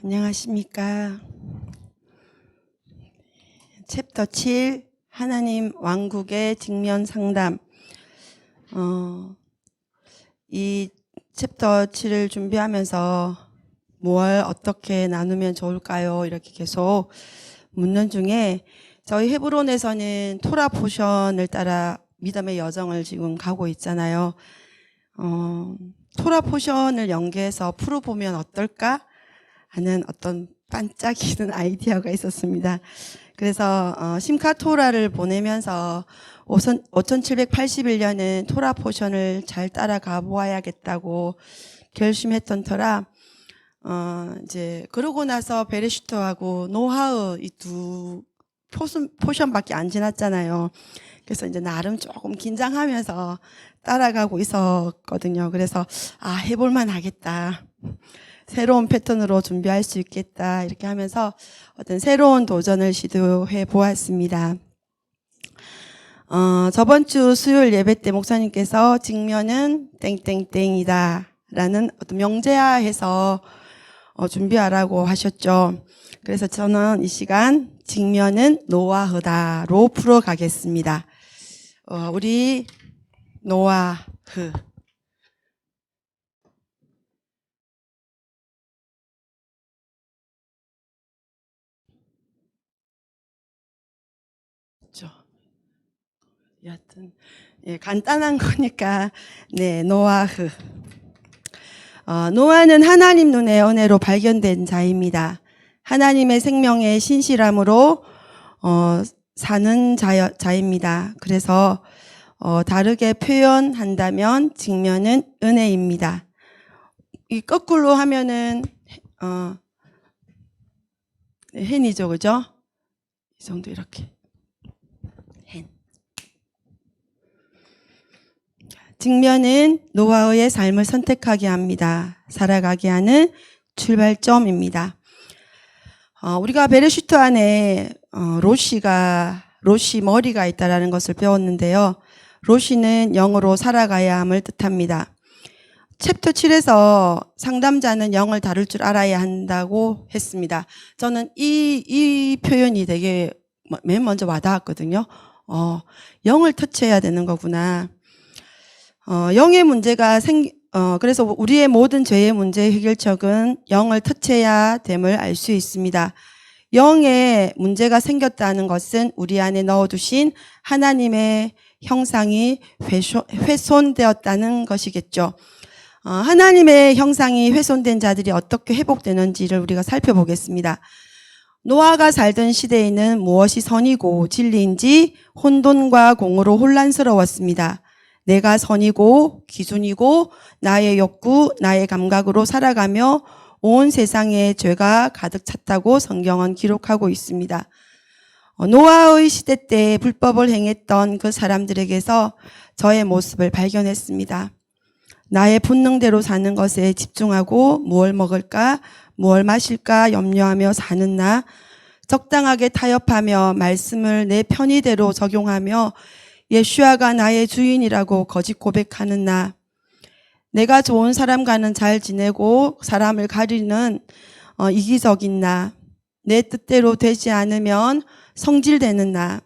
안녕하십니까. 챕터 7 하나님 왕국의 직면 상담. 이 챕터 7을 준비하면서 뭘 어떻게 나누면 좋을까요? 이렇게 계속 묻는 중에 저희 헤브론에서는 토라 포션을 따라 믿음의 여정을 지금 가고 있잖아요. 토라 포션을 연계해서 풀어보면 어떨까 하는 어떤 반짝이는 아이디어가 있었습니다. 그래서 심카 토라를 보내면서 5781년은 토라 포션을 잘 따라가 보아야겠다고 결심했던 터라 이제 그러고 나서 베레시토하고 노하우 이 두 포션밖에 안 지났잖아요. 그래서 이제 나름 조금 긴장하면서 따라가고 있었거든요. 그래서 해볼만 하겠다. 새로운 패턴으로 준비할 수 있겠다. 이렇게 하면서 어떤 새로운 도전을 시도해 보았습니다. 저번 주 수요일 예배 때 목사님께서 직면은 땡땡땡이다 라는 어떤 명제화해서 준비하라고 하셨죠. 그래서 저는 이 시간 직면은 노아흐다로 풀어가겠습니다. 우리 노아흐. 여하튼 간단한 거니까 노아흐. 노아는 하나님 눈의 은혜로 발견된 자입니다. 하나님의 생명의 신실함으로 사는 자입니다. 그래서 다르게 표현한다면 직면은 은혜입니다. 이 거꾸로 하면은 헨이죠, 그죠? 이 정도 이렇게. 직면은 노아의 삶을 선택하게 합니다. 살아가게 하는 출발점입니다. 우리가 베레시트 안에 로시 머리가 있다라는 것을 배웠는데요. 로시는 영으로 살아가야 함을 뜻합니다. 챕터 7에서 상담자는 영을 다룰 줄 알아야 한다고 했습니다. 저는 이 표현이 되게 맨 먼저 와닿았거든요. 영을 터치해야 되는 거구나. 영의 문제가 그래서 우리의 모든 죄의 문제 해결책은 영을 터치해야 됨을 알 수 있습니다. 영의 문제가 생겼다는 것은 우리 안에 넣어두신 하나님의 형상이 훼손되었다는 것이겠죠. 하나님의 형상이 훼손된 자들이 어떻게 회복되는지를 우리가 살펴보겠습니다. 노아가 살던 시대에는 무엇이 선이고 진리인지 혼돈과 공으로 혼란스러웠습니다. 내가 선이고 기준이고 나의 욕구, 나의 감각으로 살아가며 온 세상에 죄가 가득 찼다고 성경은 기록하고 있습니다. 노아의 시대 때 불법을 행했던 그 사람들에게서 저의 모습을 발견했습니다. 나의 본능대로 사는 것에 집중하고 무엇을 먹을까, 무엇을 마실까 염려하며 사는 나, 적당하게 타협하며 말씀을 내 편의대로 적용하며 예수아가 나의 주인이라고 거짓 고백하는 나, 내가 좋은 사람과는 잘 지내고 사람을 가리는 이기적인 나, 내 뜻대로 되지 않으면 성질되는 나,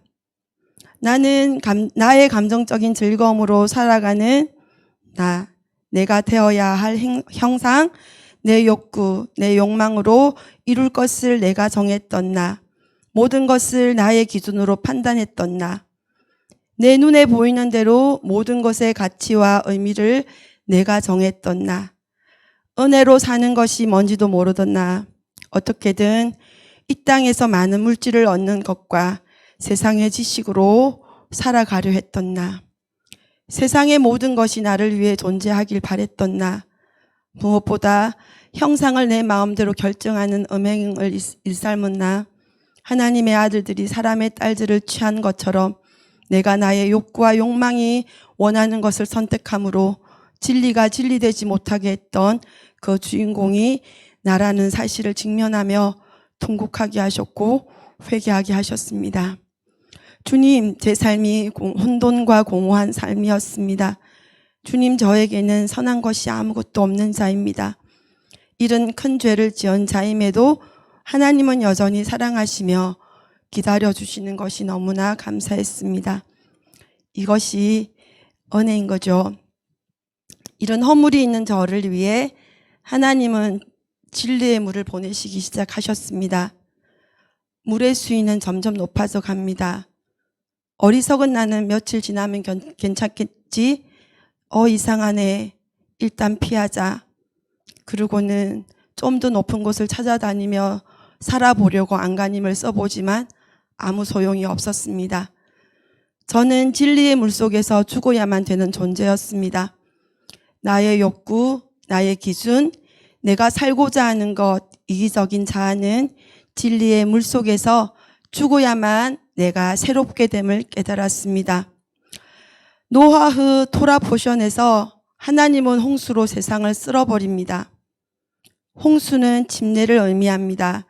나는 나의 감정적인 즐거움으로 살아가는 나, 내가 되어야 할 형상, 내 욕구, 내 욕망으로 이룰 것을 내가 정했던 나, 모든 것을 나의 기준으로 판단했던 나, 내 눈에 보이는 대로 모든 것의 가치와 의미를 내가 정했던 나, 은혜로 사는 것이 뭔지도 모르던 나, 어떻게든 이 땅에서 많은 물질을 얻는 것과 세상의 지식으로 살아가려 했던 나, 세상의 모든 것이 나를 위해 존재하길 바랬던 나, 무엇보다 형상을 내 마음대로 결정하는 음행을 일삼은 나, 하나님의 아들들이 사람의 딸들을 취한 것처럼 내가 나의 욕구와 욕망이 원하는 것을 선택함으로 진리가 진리되지 못하게 했던 그 주인공이 나라는 사실을 직면하며 통곡하게 하셨고 회개하게 하셨습니다. 주님, 제 삶이 혼돈과 공허한 삶이었습니다. 주님, 저에게는 선한 것이 아무것도 없는 자입니다. 이런 큰 죄를 지은 자임에도 하나님은 여전히 사랑하시며 기다려주시는 것이 너무나 감사했습니다. 이것이 은혜인 거죠. 이런 허물이 있는 저를 위해 하나님은 진리의 물을 보내시기 시작하셨습니다. 물의 수위는 점점 높아져 갑니다. 어리석은 나는 며칠 지나면 괜찮겠지? 이상하네. 일단 피하자. 그러고는 좀 더 높은 곳을 찾아다니며 살아보려고 안간힘을 써보지만 아무 소용이 없었습니다. 저는 진리의 물속에서 죽어야만 되는 존재였습니다. 나의 욕구, 나의 기준, 내가 살고자 하는 것, 이기적인 자아는 진리의 물속에서 죽어야만 내가 새롭게 됨을 깨달았습니다. 노아의 토라 포션에서 하나님은 홍수로 세상을 쓸어버립니다. 홍수는 침례를 의미합니다.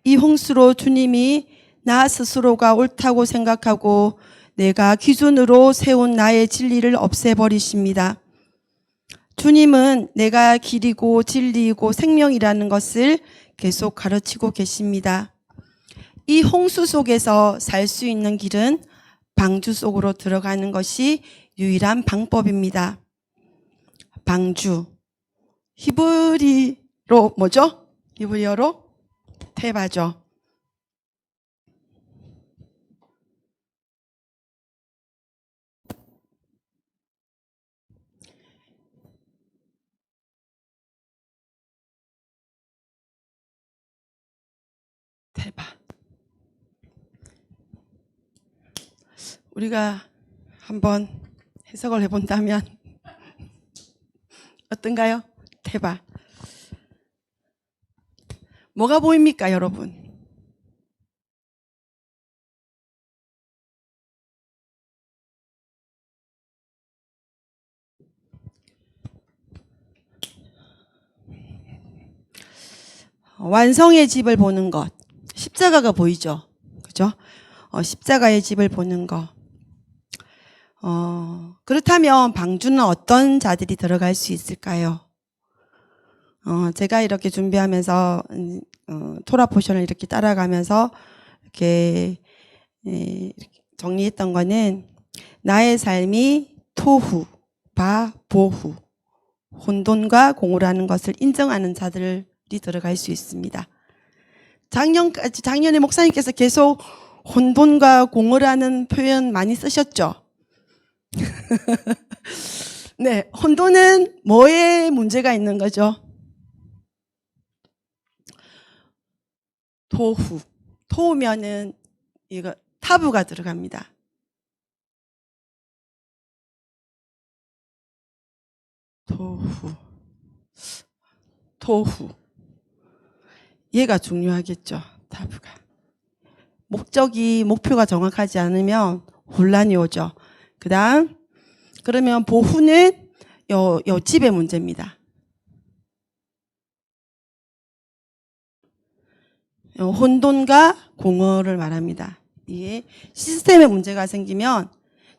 이 홍수로 주님이 나 스스로가 옳다고 생각하고 내가 기준으로 세운 나의 진리를 없애버리십니다. 주님은 내가 길이고 진리이고 생명이라는 것을 계속 가르치고 계십니다. 이 홍수 속에서 살 수 있는 길은 방주 속으로 들어가는 것이 유일한 방법입니다. 방주. 히브리로 뭐죠? 히브리어로 테바죠. 테바. 우리가 한번 해석을 해본다면 어떤가요? 테바. 뭐가 보입니까, 여러분? 완성의 집을 보는 것. 십자가가 보이죠? 그죠? 십자가의 집을 보는 것. 그렇다면 방주는 어떤 자들이 들어갈 수 있을까요? 제가 이렇게 준비하면서 토라 포션을 이렇게 따라가면서 이렇게 정리했던 거는 나의 삶이 토후, 바, 보후, 혼돈과 공허라는 것을 인정하는 자들이 들어갈 수 있습니다. 작년에 목사님께서 계속 혼돈과 공허라는 표현 많이 쓰셨죠? 네, 혼돈은 뭐에 문제가 있는 거죠? 토후. 토우면은 이거 타부가 들어갑니다. 토후. 얘가 중요하겠죠. 타부가. 목표가 정확하지 않으면 혼란이 오죠. 그 다음, 그러면 보후는 요 집의 문제입니다. 혼돈과 공허를 말합니다. 이게 시스템에 문제가 생기면,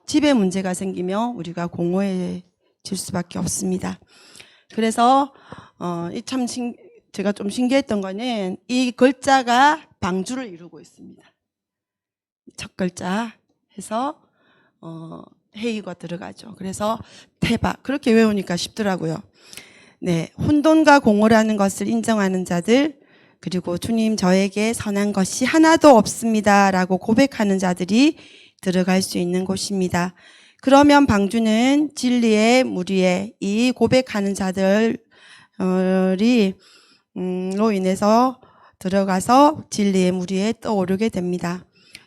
집에 문제가 생기면 우리가 공허해질 수밖에 없습니다. 그래서 제가 좀 신기했던 거는 이 글자가 방주를 이루고 있습니다. 첫 글자 해서 헤이가 들어가죠. 그래서 테바 그렇게 외우니까 쉽더라고요. 네, 혼돈과 공허라는 것을 인정하는 자들, 그리고 주님 저에게 선한 것이 하나도 없습니다 라고 고백하는 자들이 들어갈 수 있는 곳입니다. 그러면 방주는 진리의 물 위에 이 고백하는 자들이 로 인해서 들어가서 진리의 물 위에 떠오르게 됩니다.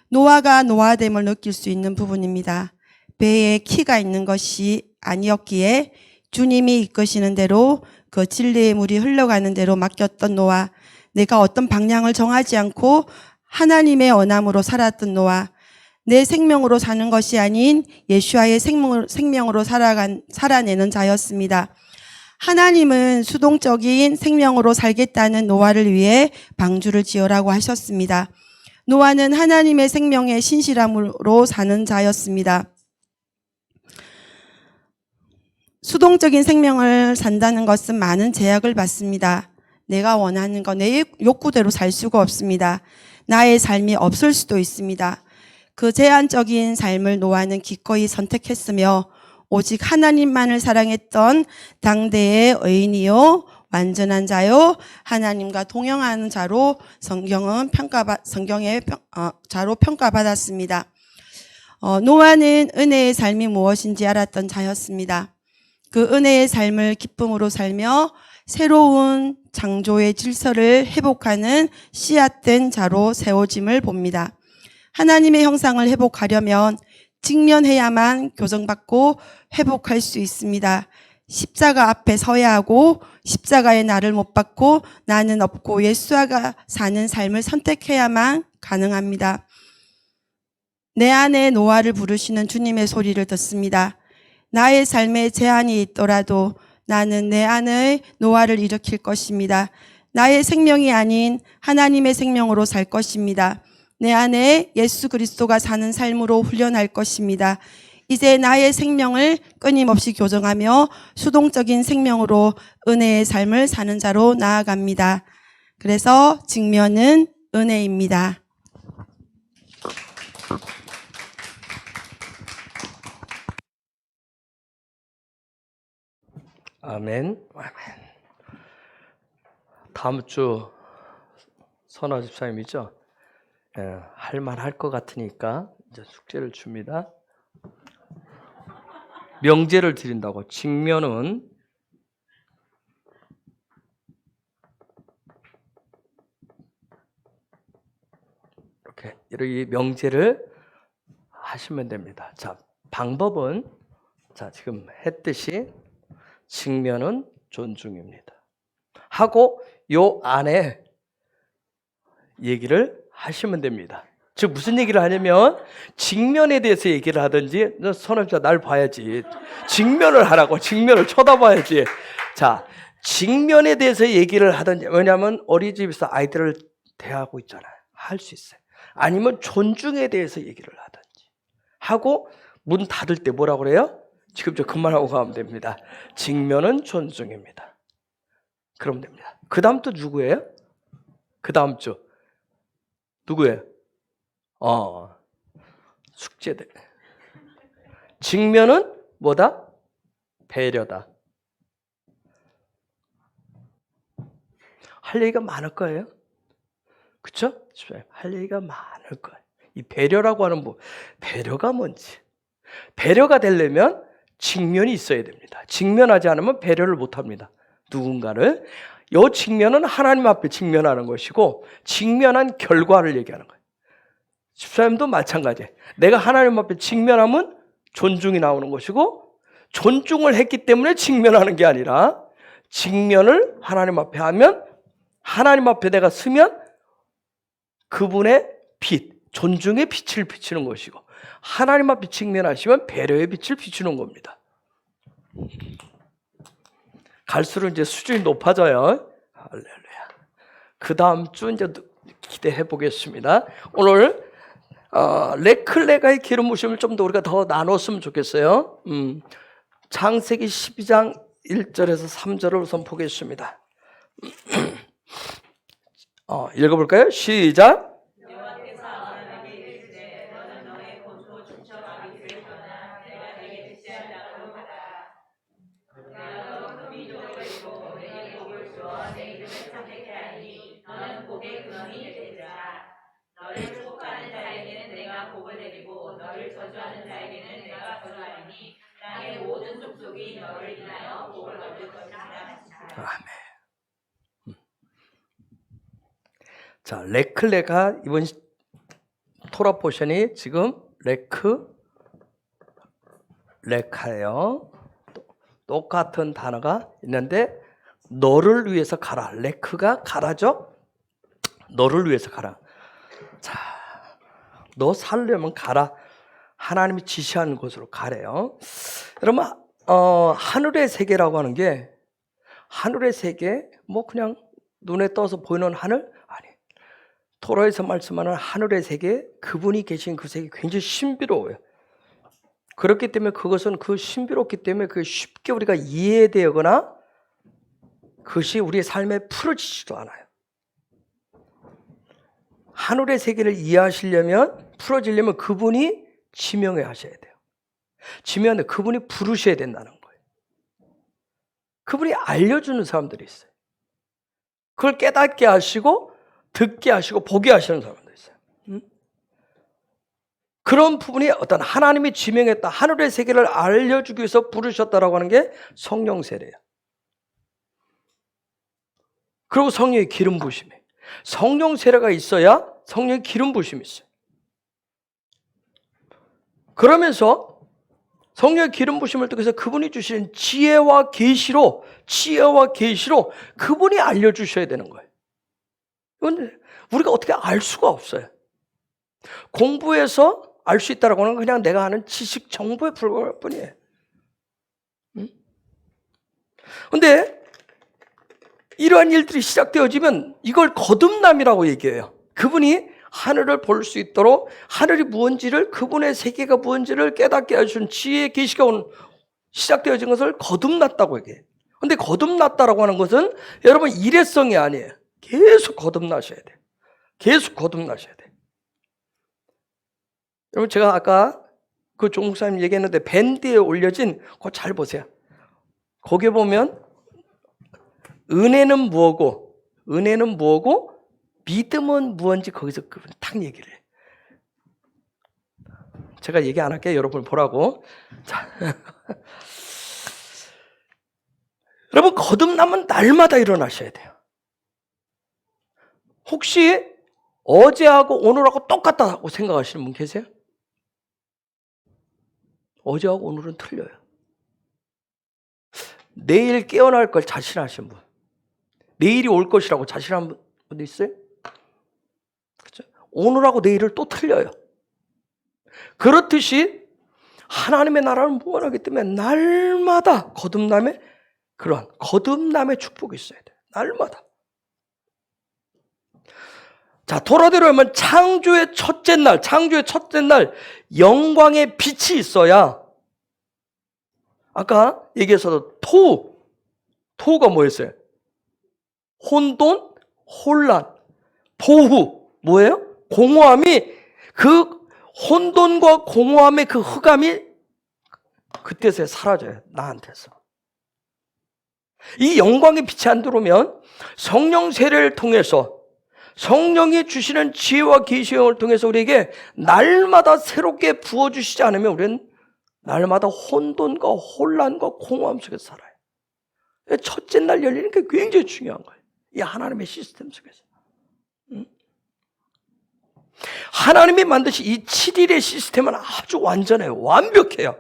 노아가 노아됨을 느낄 수 있는 부분입니다. 배에 키가 있는 것이 아니었기에 주님이 이끄시는 대로 그 진리의 물이 흘러가는 대로 맡겼던 노아, 내가 어떤 방향을 정하지 않고 하나님의 언함으로 살았던 노아, 내 생명으로 사는 것이 아닌 예수와의 생명으로 살아내는 자였습니다. 하나님은 수동적인 생명으로 살겠다는 노아를 위해 방주를 지으라고 하셨습니다. 노아는 하나님의 생명의 신실함으로 사는 자였습니다. 수동적인 생명을 산다는 것은 많은 제약을 받습니다. 내가 원하는 거, 내 욕구대로 살 수가 없습니다. 나의 삶이 없을 수도 있습니다. 그 제한적인 삶을 노아는 기꺼이 선택했으며 오직 하나님만을 사랑했던 당대의 의인이요 완전한 자요 하나님과 동행하는 자로 성경의 자로 평가받았습니다. 노아는 은혜의 삶이 무엇인지 알았던 자였습니다. 그 은혜의 삶을 기쁨으로 살며 새로운 창조의 질서를 회복하는 씨앗된 자로 세워짐을 봅니다. 하나님의 형상을 회복하려면 직면해야만 교정받고 회복할 수 있습니다. 십자가 앞에 서야 하고 십자가의 나를 못 받고 나는 없고 예수가 사는 삶을 선택해야만 가능합니다. 내 안에 노아를 부르시는 주님의 소리를 듣습니다. 나의 삶에 제한이 있더라도 나는 내 안에 노아를 일으킬 것입니다. 나의 생명이 아닌 하나님의 생명으로 살 것입니다. 내 안에 예수 그리스도가 사는 삶으로 훈련할 것입니다. 이제 나의 생명을 끊임없이 교정하며 수동적인 생명으로 은혜의 삶을 사는 자로 나아갑니다. 그래서 직면은 은혜입니다. 아멘. 아멘. 다음 주 선화 집사님이죠? 할 말 할 것 같으니까 이제 숙제를 줍니다. 명제를 드린다고. 직면은 이렇게 명제를 하시면 됩니다. 자, 방법은 지금 했듯이 직면은 존중입니다. 하고 요 안에 얘기를 하시면 됩니다. 즉 무슨 얘기를 하냐면 직면에 대해서 얘기를 하든지 선업자 날 봐야지. 직면을 하라고. 직면을 쳐다봐야지. 자, 직면에 대해서 얘기를 하든지 왜냐하면 어린이집에서 아이들을 대하고 있잖아요. 할 수 있어요. 아니면 존중에 대해서 얘기를 하든지 하고 문 닫을 때 뭐라고 그래요? 지금 저 그만하고 가면 됩니다. 직면은 존중입니다. 그러면 됩니다. 그 다음 또 누구예요? 그 다음 주 누구예요? 숙제들. 직면은 뭐다? 배려다. 할 얘기가 많을 거예요. 그렇죠? 할 얘기가 많을 거예요. 이 배려라고 하는 배려가 뭔지. 배려가 되려면 직면이 있어야 됩니다. 직면하지 않으면 배려를 못합니다. 누군가를. 이 직면은 하나님 앞에 직면하는 것이고 직면한 결과를 얘기하는 거예요. 집사님도 마찬가지예요. 내가 하나님 앞에 직면하면 존중이 나오는 것이고 존중을 했기 때문에 직면하는 게 아니라 직면을 하나님 앞에 하면 하나님 앞에 내가 서면 그분의 빛, 존중의 빛을 비추는 것이고 하나님 앞에 직면하시면 배려의 빛을 비추는 겁니다. 갈수록 이제 수준이 높아져요. 할렐루야. 그 다음 주 이제 기대해 보겠습니다. 오늘 레클레가의 기름 부심을 좀 더 우리가 더 나눴으면 좋겠어요. 창세기 12장 1절에서 3절을 우선 보겠습니다. 읽어볼까요? 시작. 너를 축복하는 자에게는 내가 복을 내리고 너를 저주하는 자에게는 내가 저주하리니 땅의 모든 족속이 너를 인하여 복을 얻을 것이라. 아멘. 자, 레클레가 이번 토라 포션이 지금 레카예요. 똑같은 단어가 있는데 너를 위해서 가라. 레크가 가라죠. 너를 위해서 가라. 자, 너 살려면 가라. 하나님이 지시하는 곳으로 가래요. 여러분, 하늘의 세계라고 하는 게 하늘의 세계 뭐 그냥 눈에 떠서 보이는 하늘 아니. 토라에서 말씀하는 하늘의 세계, 그분이 계신 그 세계 굉장히 신비로워요. 그렇기 때문에 그것은 그 신비롭기 때문에 그 쉽게 우리가 이해되거나 그것이 우리의 삶에 풀어지지도 않아요. 하늘의 세계를 이해하시려면, 풀어지려면 그분이 지명해 하셔야 돼요. 지명하는데 그분이 부르셔야 된다는 거예요. 그분이 알려주는 사람들이 있어요. 그걸 깨닫게 하시고 듣게 하시고 보게 하시는 사람도 있어요. 그런 부분이 어떤 하나님이 지명했다, 하늘의 세계를 알려주기 위해서 부르셨다라고 하는 게 성령 세례예요. 그리고 성령의 기름 부심이, 성령 세례가 있어야 성령의 기름 부심이 있어요. 그러면서 성령의 기름 부심을 통해서 그분이 주시는 지혜와 계시로 그분이 알려주셔야 되는 거예요. 이건 우리가 어떻게 알 수가 없어요. 공부해서 알 수 있다라고 하는 건 그냥 내가 아는 지식 정보에 불과할 뿐이에요. 그런데 이러한 일들이 시작되어지면 이걸 거듭남이라고 얘기해요. 그분이 하늘을 볼 수 있도록 하늘이 무언지를, 그분의 세계가 무언지를 깨닫게 해준 지혜의 계시가 시작되어진 것을 거듭났다고 얘기해요. 그런데 거듭났다라고 하는 것은 여러분 일회성이 아니에요. 계속 거듭나셔야 돼요. 계속 거듭나셔야 돼요. 여러분 제가 아까 그 종목사님 얘기했는데 밴드에 올려진 그거 잘 보세요. 거기에 보면 은혜는 무엇고 믿음은 무엇인지 거기서 그분 딱 얘기를 해요. 제가 얘기 안 할게요. 여러분 보라고. 자. 여러분 거듭남은 날마다 일어나셔야 돼요. 혹시 어제하고 오늘하고 똑같다고 생각하시는 분 계세요? 어제하고 오늘은 틀려요. 내일 깨어날 걸 자신하시는 분, 내일이 올 것이라고 자신하는 분도 있어요? 그렇죠? 오늘하고 내일을 또 틀려요. 그렇듯이 하나님의 나라는 무한하기 때문에 날마다 거듭남의 축복이 있어야 돼요. 날마다. 자, 토라대로 하면 창조의 첫째 날 영광의 빛이 있어야, 아까 얘기해서 토우가 뭐였어요? 혼돈, 혼란, 보후, 뭐예요? 공허함이, 그 혼돈과 공허함의 그 흑암이 그때서야 사라져요. 나한테서. 이 영광의 빛이 안 들어오면 성령 세례를 통해서 성령이 주시는 지혜와 계시를 통해서 우리에게 날마다 새롭게 부어주시지 않으면 우리는 날마다 혼돈과 혼란과 공허함 속에서 살아요. 첫째 날 열리는 게 굉장히 중요한 거예요. 이 하나님의 시스템 속에서. 하나님이 만드신 이 7일의 시스템은 아주 완전해요. 완벽해요.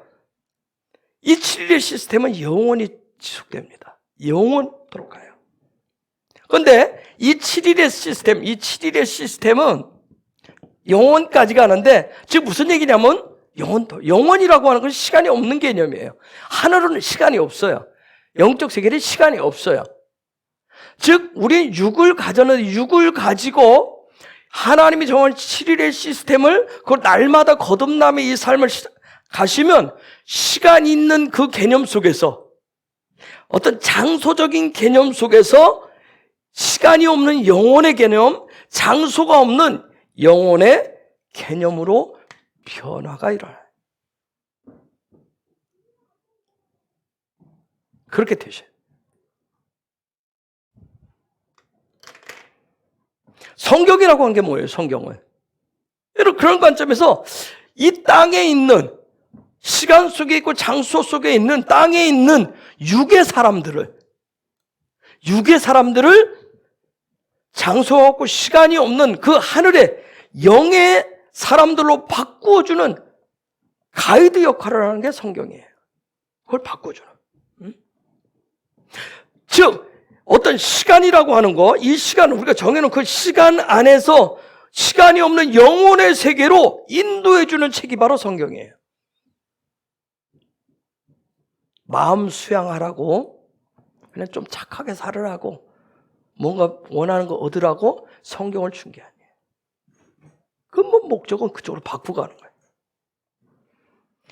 이 7일의 시스템은 영원히 지속됩니다. 영원토록 가요. 그런데 이 7일의 시스템은 영원까지 가는데, 즉 무슨 얘기냐면 영원이라고 하는 건 시간이 없는 개념이에요. 하늘은 시간이 없어요. 영적 세계는 시간이 없어요. 즉 우리 육을 가졌는데 육을 가지고 하나님이 정한 7일의 시스템을 그 날마다 거듭남의 이 삶을 가시면 시간이 있는 그 개념 속에서, 어떤 장소적인 개념 속에서 시간이 없는 영혼의 개념, 장소가 없는 영혼의 개념으로 변화가 일어나요. 그렇게 되셔요. 성경이라고 한 게 뭐예요? 성경은 여러분 그런 관점에서 이 땅에 있는, 시간 속에 있고 장소 속에 있는 땅에 있는 육의 사람들을 장소가 없고 시간이 없는 그 하늘의 영의 사람들로 바꾸어주는 가이드 역할을 하는 게 성경이에요. 그걸 바꿔주는. 즉 어떤 시간이라고 하는 거, 이 시간을 우리가 정해놓은 그 시간 안에서 시간이 없는 영혼의 세계로 인도해주는 책이 바로 성경이에요. 마음 수양하라고, 그냥 좀 착하게 살으라고, 뭔가 원하는 거 얻으라고 성경을 준 게 아니에요. 그 목적은 그쪽으로 바꾸고 가는 거예요.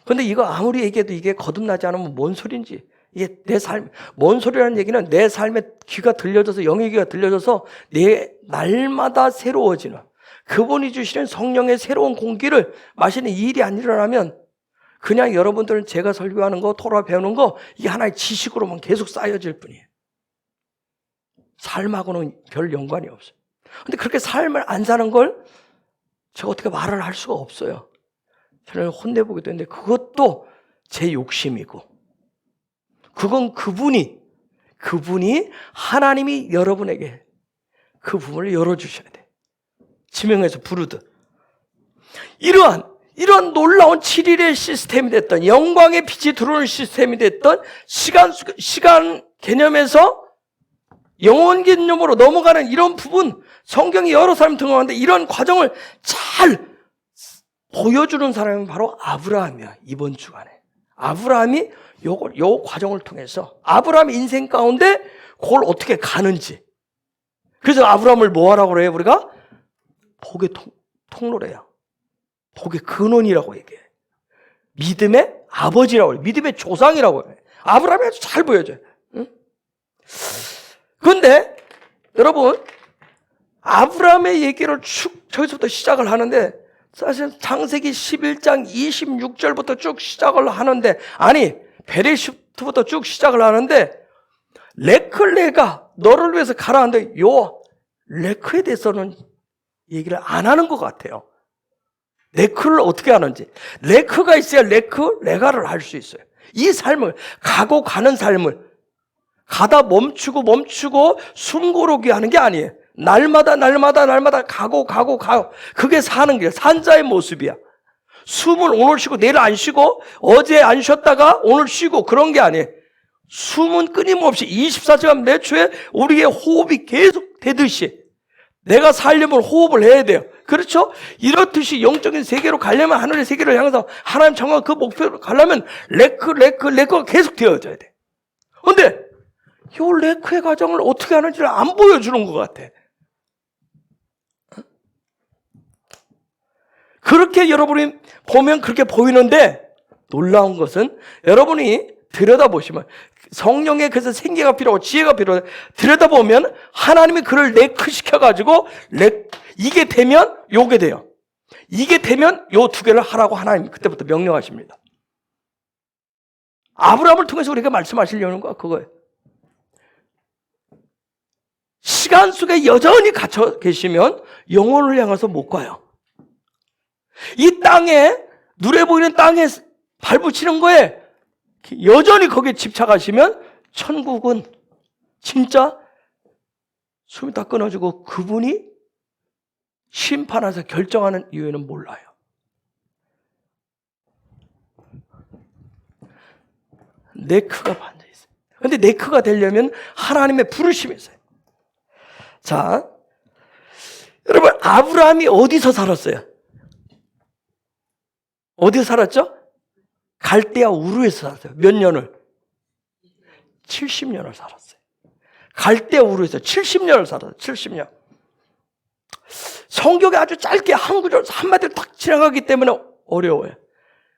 그런데 이거 아무리 얘기해도 이게 거듭나지 않으면 뭔 소린지 이게 내 삶, 뭔 소리라는 얘기는 내 삶에 귀가 들려져서, 영의 귀가 들려져서 내 날마다 새로워지는, 그분이 주시는 성령의 새로운 공기를 마시는 이 일이 안 일어나면 그냥 여러분들은 제가 설교하는 거, 토라 배우는 거, 이게 하나의 지식으로만 계속 쌓여질 뿐이에요. 삶하고는 별 연관이 없어요. 근데 그렇게 삶을 안 사는 걸 제가 어떻게 말을 할 수가 없어요. 저는 혼내보기도 했는데 그것도 제 욕심이고, 그건 그분이 하나님이 여러분에게 그 부분을 열어주셔야 돼. 지명해서 부르듯. 이러한 놀라운 7일의 시스템이 됐던, 영광의 빛이 들어오는 시스템이 됐던, 시간 개념에서 영혼 개념으로 넘어가는 이런 부분, 성경이 여러 사람 등장하는데 이런 과정을 잘 보여주는 사람이 바로 아브라함이야. 이번 주간에 아브라함이 요 과정을 통해서 아브라함 인생 가운데 그걸 어떻게 가는지. 그래서 아브라함을 뭐 하라고 그래요? 우리가 복의 통로래요. 복의 근원이라고 얘기해. 믿음의 아버지라고 해요. 믿음의 조상이라고 해요. 아브라함이 아주 잘 보여줘요. 응? 그런데 여러분, 아브라함의 얘기를 쭉 저기서부터 시작을 하는데, 사실 창세기 11장 26절부터 쭉 시작을 하는데, 아니 베레시부터 쭉 시작을 하는데, 레클레가 너를 위해서 가라 하는데 요 레크에 대해서는 얘기를 안 하는 것 같아요. 레크를 어떻게 하는지. 레크가 있어야 레가를 할 수 있어요. 이 삶을, 가고 가는 삶을 가다 멈추고 숨고르게 하는 게 아니에요. 날마다 가고. 그게 사는 게 산자의 모습이야. 숨을 오늘 쉬고 내일 안 쉬고, 어제 안 쉬었다가 오늘 쉬고, 그런 게 아니에요. 숨은 끊임없이 24시간 내 초에 우리의 호흡이 계속 되듯이 내가 살려면 호흡을 해야 돼요. 그렇죠? 이렇듯이 영적인 세계로 가려면, 하늘의 세계를 향해서 하나님 정한 그 목표로 가려면 레크가 계속 되어져야 돼. 그런데 이 레크의 과정을 어떻게 하는지를 안 보여주는 것 같아. 그렇게 여러분이 보면 그렇게 보이는데, 놀라운 것은 여러분이 들여다보시면, 성령의 그래서 생기가 필요하고 지혜가 필요해. 들여다보면 하나님이 그를 레크시켜가지고 이게 되면 요게 돼요. 이게 되면 요 두 개를 하라고 하나님이 그때부터 명령하십니다. 아브라함을 통해서 우리가 말씀하시려는 거 그거예요. 시간 속에 여전히 갇혀 계시면 영혼을 향해서 못 가요. 이 땅에, 눈에 보이는 땅에 발붙이는 거에 여전히 거기에 집착하시면 천국은 진짜 숨이 다 끊어지고 그분이 심판하셔서 결정하는 이유는 몰라요. 네크가 반드시 있어요. 그런데 네크가 되려면 하나님의 부르심이 있어요. 자, 여러분, 아브라함이 어디서 살았어요? 어디서 살았죠? 갈대아 우르에서 살았어요. 몇 년을? 70년을 살았어요. 갈대아 우르에서 70년을 살았어요. 70년. 성경에 아주 짧게 한 구절, 한마디로 딱 지나가기 때문에 어려워요.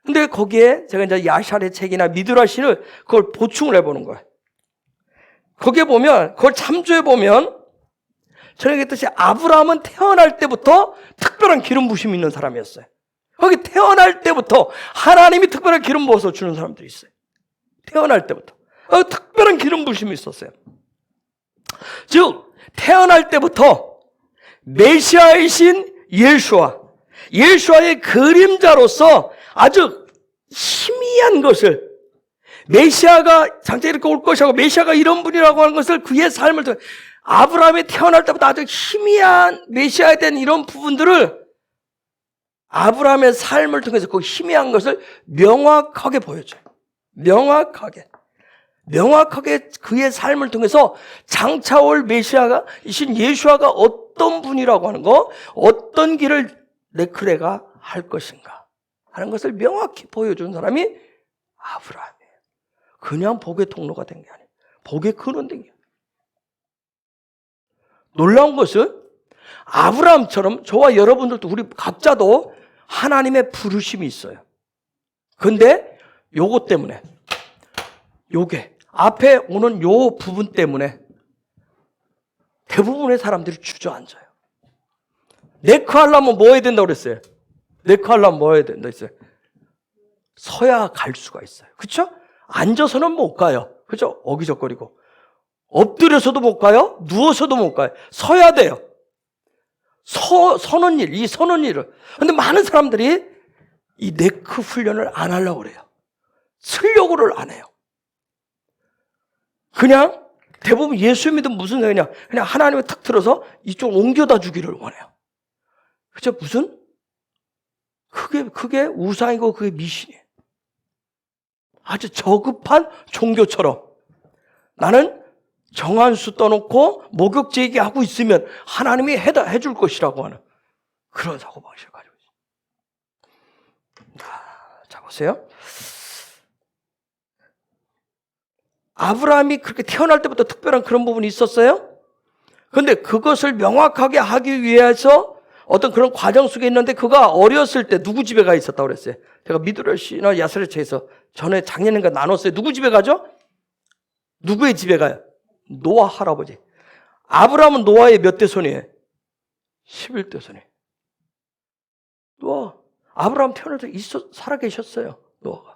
근데 거기에 제가 이제 야샬의 책이나 미드라시를 그걸 보충을 해보는 거예요. 거기에 보면, 그걸 참조해 보면, 저는 얘기했듯이 아브라함은 태어날 때부터 특별한 기름 부심이 있는 사람이었어요. 거기 태어날 때부터 하나님이 특별한 기름 부어서 주는 사람들이 있어요. 태어날 때부터. 특별한 기름 부심이 있었어요. 즉, 태어날 때부터 메시아이신 예수아의 그림자로서 아주 희미한 것을, 메시아가 장차 이렇게 올 것이고 메시아가 이런 분이라고 하는 것을 그의 삶을 통해, 아브라함이 태어날 때부터 아주 희미한 메시아에 대한 이런 부분들을 아브라함의 삶을 통해서 그 희미한 것을 명확하게 보여줘요. 명확하게 그의 삶을 통해서 장차 올 메시아가 이신 예수아가 어떤 분이라고 하는 거, 어떤 길을 레크레가 할 것인가 하는 것을 명확히 보여준 사람이 아브라함이에요. 그냥 복의 통로가 된 게 아니에요. 복의 근원 된 게 아니에요. 놀라운 것은 아브라함처럼 저와 여러분들도, 우리 각자도 하나님의 부르심이 있어요. 근데 요것 때문에, 요게 앞에 오는 요 부분 때문에 대부분의 사람들이 주저앉아요. 네크 하려면 뭐 해야 된다고 그랬어요? 네크 하려면 뭐 해야 된다 했어요? 서야 갈 수가 있어요. 그렇죠? 앉아서는 못 가요. 그렇죠? 어기적거리고. 엎드려서도 못 가요. 누워서도 못 가요. 서야 돼요. 서는 일, 이 서는 일을. 근데 많은 사람들이 이 네크 훈련을 안 하려고 그래요. 쓰려고를 안 해요. 그냥 대부분 예수 믿으면 무슨 생각이냐? 그냥 하나님을 탁 들어서 이쪽 옮겨다 주기를 원해요. 그죠? 무슨? 그게 우상이고 그게 미신이에요. 아주 저급한 종교처럼 나는 정한 수 떠놓고 목욕 제기하고 있으면 하나님이 해줄 것이라고 하는 그런 사고방식을 가지고 있어요. 자, 보세요. 아브라함이 그렇게 태어날 때부터 특별한 그런 부분이 있었어요. 그런데 그것을 명확하게 하기 위해서 어떤 그런 과정 속에 있는데 그가 어렸을 때 누구 집에 가 있었다고 그랬어요? 제가 미드러시나 야스레체에서 전에 작년인가 나눴어요. 누구 집에 가죠? 누구의 집에 가요? 노아 할아버지. 아브라함은 노아의 몇 대 손이에요? 11대 손이에요. 노아. 아브라함 태어날 때 살아 계셨어요. 노아가.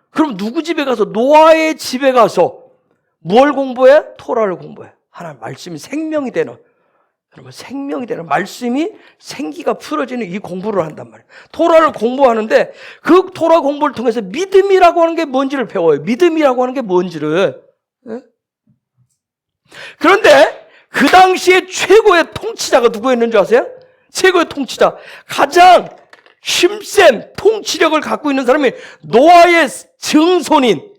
그럼 누구 집에 가서 노아의 집에 가서 뭘 공부해? 토라를 공부해. 하나님 말씀이 생명이 되는, 여러분 생명이 되는 말씀이 생기가 풀어지는 이 공부를 한단 말이에요. 토라를 공부하는데 그 토라 공부를 통해서 믿음이라고 하는 게 뭔지를 배워요. 믿음이라고 하는 게 뭔지를. 네? 그런데 그 당시에 최고의 통치자가 누구였는 줄 아세요? 최고의 통치자, 가장 힘센 통치력을 갖고 있는 사람이 노아의 증손인,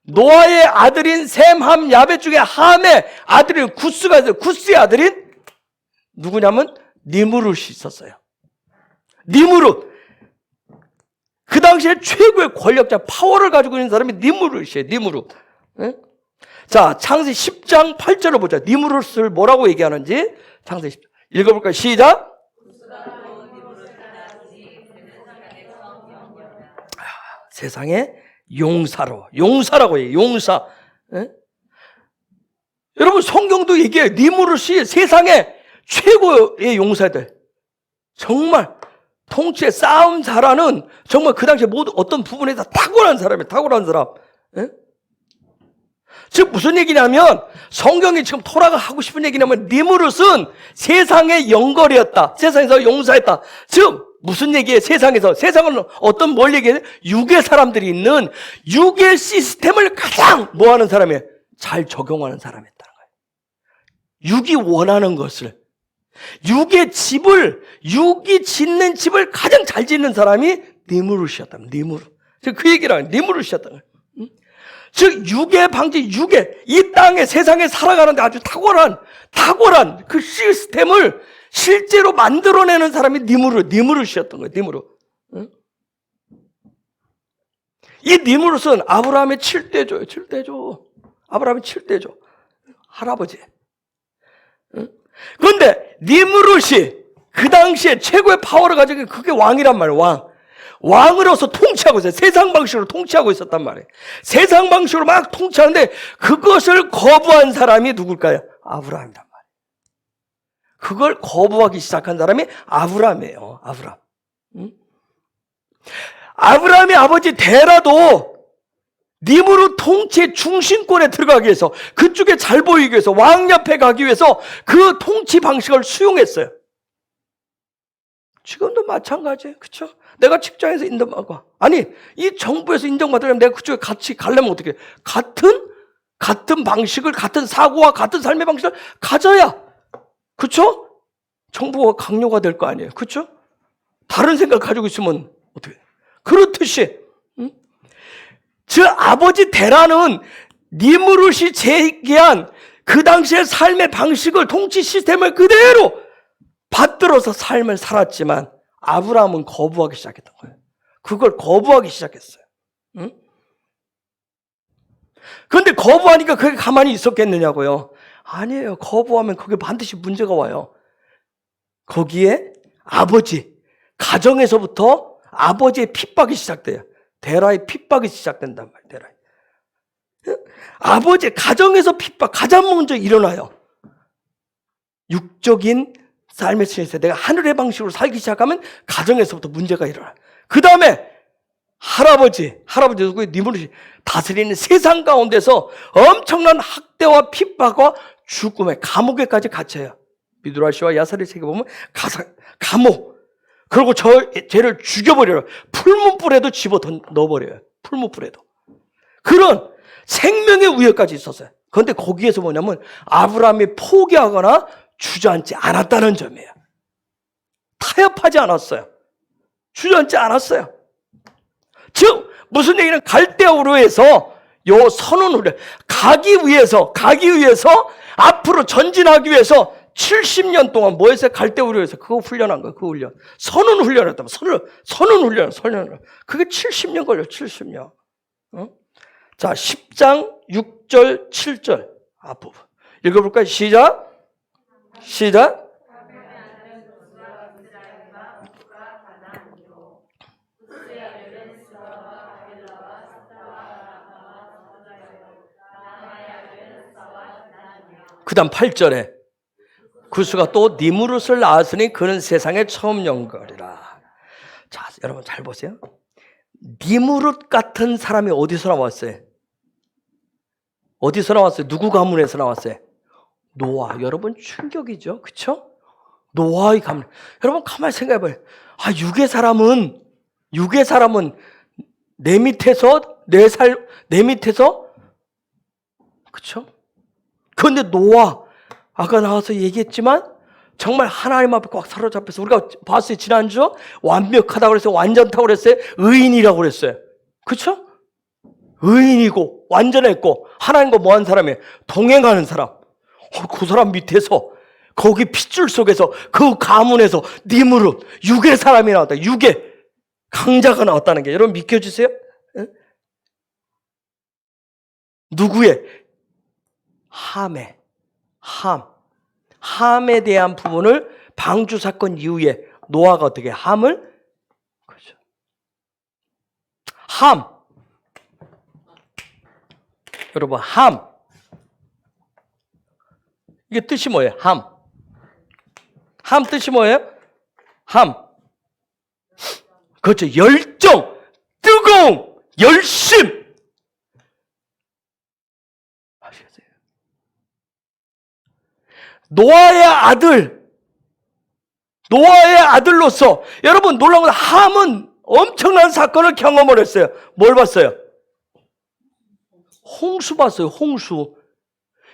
노아의 아들인 셈, 함, 야벳 중에 함의 아들인 구스가 있어요. 구스의 아들인 누구냐면 니무룻이 있었어요. 니무룻. 그 당시에 최고의 권력자, 파워를 가지고 있는 사람이 니무룻이에요. 니무룻. 네? 자, 창세기 10장 8절을 보자. 니무룻을 뭐라고 얘기하는지 창세기 10장 읽어볼까요? 시작. 세상에 용사라고 해요. 용사. 예? 여러분 성경도 얘기해요. 니무룻이 세상에 최고의 용사들. 정말 통치에 싸움 잘하는, 정말 그 당시에 모두 어떤 부분에서 탁월한 사람이에요. 탁월한 사람. 예? 즉 무슨 얘기냐면 성경이 지금 토라가 하고 싶은 얘기냐면 니무룻은 세상의 영걸이었다. 세상에서 용사했다. 즉 무슨 얘기예요? 세상은 어떤 뭘 얘기해요? 육의 사람들이 있는 육의 시스템을 가장 뭐하는 사람이에요? 잘 적용하는 사람이었다는 거예요. 육이 원하는 것을, 육의 집을, 육이 짓는 집을 가장 잘 짓는 사람이 니무룻이었다. 니무룻. 그 얘기를 하는 니무룻이었다는 거예요. 즉 육의 방지, 이 땅에 세상에 살아가는데 아주 탁월한 그 시스템을 실제로 만들어내는 사람이 니무룻이었던 거예요. 니무룻. 응? 이 니무룻은 아브라함의 7대조예요. 아브라함의 7대조. 할아버지. 응? 그런데 니무룻이 그 당시에 최고의 파워를 가지고 그게 왕이란 말이에요. 왕으로서 통치하고 있어요. 세상 방식으로 통치하고 있었단 말이에요. 세상 방식으로 막 통치하는데 그것을 거부한 사람이 누굴까요? 아브라함이란 말이에요. 그걸 거부하기 시작한 사람이 아브라함이에요. 아브라함. 응? 아브라함의 아버지 데라도 니무룻 통치의 중심권에 들어가기 위해서, 그쪽에 잘 보이기 위해서, 왕 옆에 가기 위해서 그 통치 방식을 수용했어요. 지금도 마찬가지예요. 그렇죠? 내가 직장에서 인정받고, 아니 이 정부에서 인정받으려면 내가 그쪽에 같이 가려면 어떻게 해요? 같은 방식을, 같은 사고와 같은 삶의 방식을 가져야, 그렇죠? 정부가 강요가 될 거 아니에요. 그렇죠? 다른 생각 가지고 있으면 어떻게 해요? 그렇듯이 저 아버지 데라는 니무룻이 제기한 그 당시의 삶의 방식을, 통치 시스템을 그대로 받들어서 삶을 살았지만 아브라함은 거부하기 시작했던 거예요. 그걸 거부하기 시작했어요. 응? 그런데 거부하니까 그게 가만히 있었겠느냐고요? 아니에요. 거부하면 그게 반드시 문제가 와요. 거기에 가정에서부터 아버지의 핍박이 시작돼요. 데라의 핍박이 시작된단 말이에요. 아버지, 가정에서 핍박 가장 먼저 일어나요. 육적인 삶의 스에서 내가 하늘의 방식으로 살기 시작하면 가정에서부터 문제가 일어나요. 그 다음에 할아버지 누구의 님을 다스리는 세상 가운데서 엄청난 학대와 핍박과 죽음의 감옥에까지 갇혀요. 미드라시와 야살의 책에 보면 감옥. 그리고 쟤를 죽여버려요. 풀문불에도 집어 넣어버려요. 풀문불에도. 그런 생명의 위협까지 있었어요. 그런데 거기에서 뭐냐면 아브라함이 포기하거나 주저앉지 않았다는 점이에요. 타협하지 않았어요. 주저앉지 않았어요. 즉 무슨 얘기는 갈대우르에서 요 선언을 가기 위해서 앞으로 전진하기 위해서 70년 동안 뭐 했어요? 갈대우르에서 그거 훈련한 거예요. 그 훈련. 선언 훈련했다면 선언 훈련. 그게 70년 걸려. 70년. 자, 10장 6절 7절 앞부분 읽어볼까요? 시작. 그 다음 8절에 구스가 또 니무롯을 낳았으니 그는 세상에 처음 영거리라. 자, 여러분 잘 보세요. 니무롯 같은 사람이 어디서 나왔어요? 어디서 나왔어요? 누구 가문에서 나왔어요? 노아. 여러분 충격이죠. 그렇죠? 노아의 가문. 여러분 가만히 생각해봐요. 육의 사람은 내 밑에서 그렇죠? 그런데 노아, 아까 나와서 얘기했지만 정말 하나님 앞에 꽉 사로잡혀서 우리가 봤어요. 지난주 완벽하다고 그랬어요. 완전하다고 그랬어요. 의인이라고 그랬어요. 그렇죠? 의인이고 완전했고 하나님과 뭐한 사람이에요? 동행하는 사람. 그 사람 밑에서 거기 핏줄 속에서 그 가문에서 니무롯 육의 사람이 나왔다. 육의 강자가 나왔다는 게 여러분 믿겨주세요? 누구의? 함에 대한 부분을 방주 사건 이후에 노아가 어떻게 함을 그렇죠. 여러분 이게 뜻이 뭐예요? 함 뜻이 뭐예요? 그렇죠. 열정, 뜨거움, 열심. 아시겠어요? 노아의 아들로서 여러분 놀라운 건 함은 엄청난 사건을 경험을 했어요. 뭘 봤어요? 홍수 봤어요. 홍수.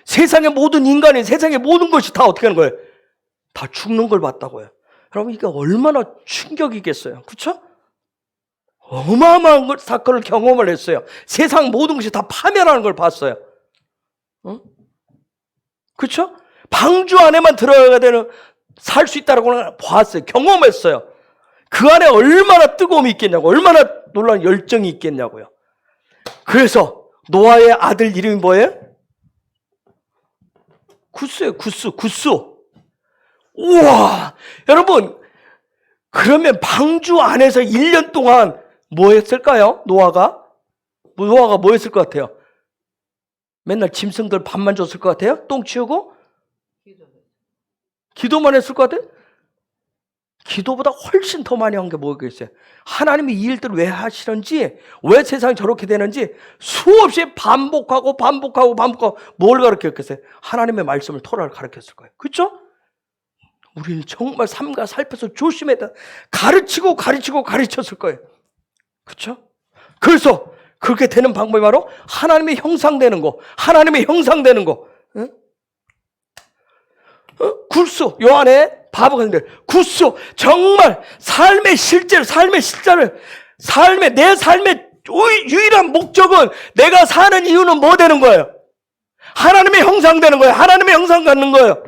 세상의 모든 인간이 세상의 모든 것이 다 어떻게 하는 거예요? 다 죽는 걸 봤다고요. 여러분 이게 얼마나 충격이겠어요. 그렇죠? 어마어마한 사건을 경험을 했어요. 세상 모든 것이 다 파멸하는 걸 봤어요. 그렇죠? 방주 안에만 들어가야 되는 살 수 있다라고 봤어요. 경험했어요. 그 안에 얼마나 뜨거움이 있겠냐고, 얼마나 놀라운 열정이 있겠냐고요. 그래서 노아의 아들 이름이 뭐예요? 구스예요. 구스. 우와, 여러분 그러면 방주 안에서 1년 동안 뭐 했을까요? 노아가 뭐 했을 것 같아요? 맨날 짐승들 밥만 줬을 것 같아요? 똥 치우고? 기도만 했을 것 같아요? 기도보다 훨씬 더 많이 한 게 뭐겠어요? 하나님이 이 일들을 왜 하시는지, 왜 세상이 저렇게 되는지 수없이 반복하고 뭘 가르쳤겠어요? 하나님의 말씀을 토라를 가르쳤을 거예요. 그렇죠? 우리는 정말 삶과 살펴서 조심해야 가르쳤을 거예요. 그렇죠? 그래서 그렇게 되는 방법이 바로 하나님의 형상되는 거. 응? 굴소, 요 안에 바보가 있는데 굴소, 정말 내 삶의 유일한 목적은 내가 사는 이유는 뭐 되는 거예요? 하나님의 형상 되는 거예요. 하나님의 형상 갖는 거예요.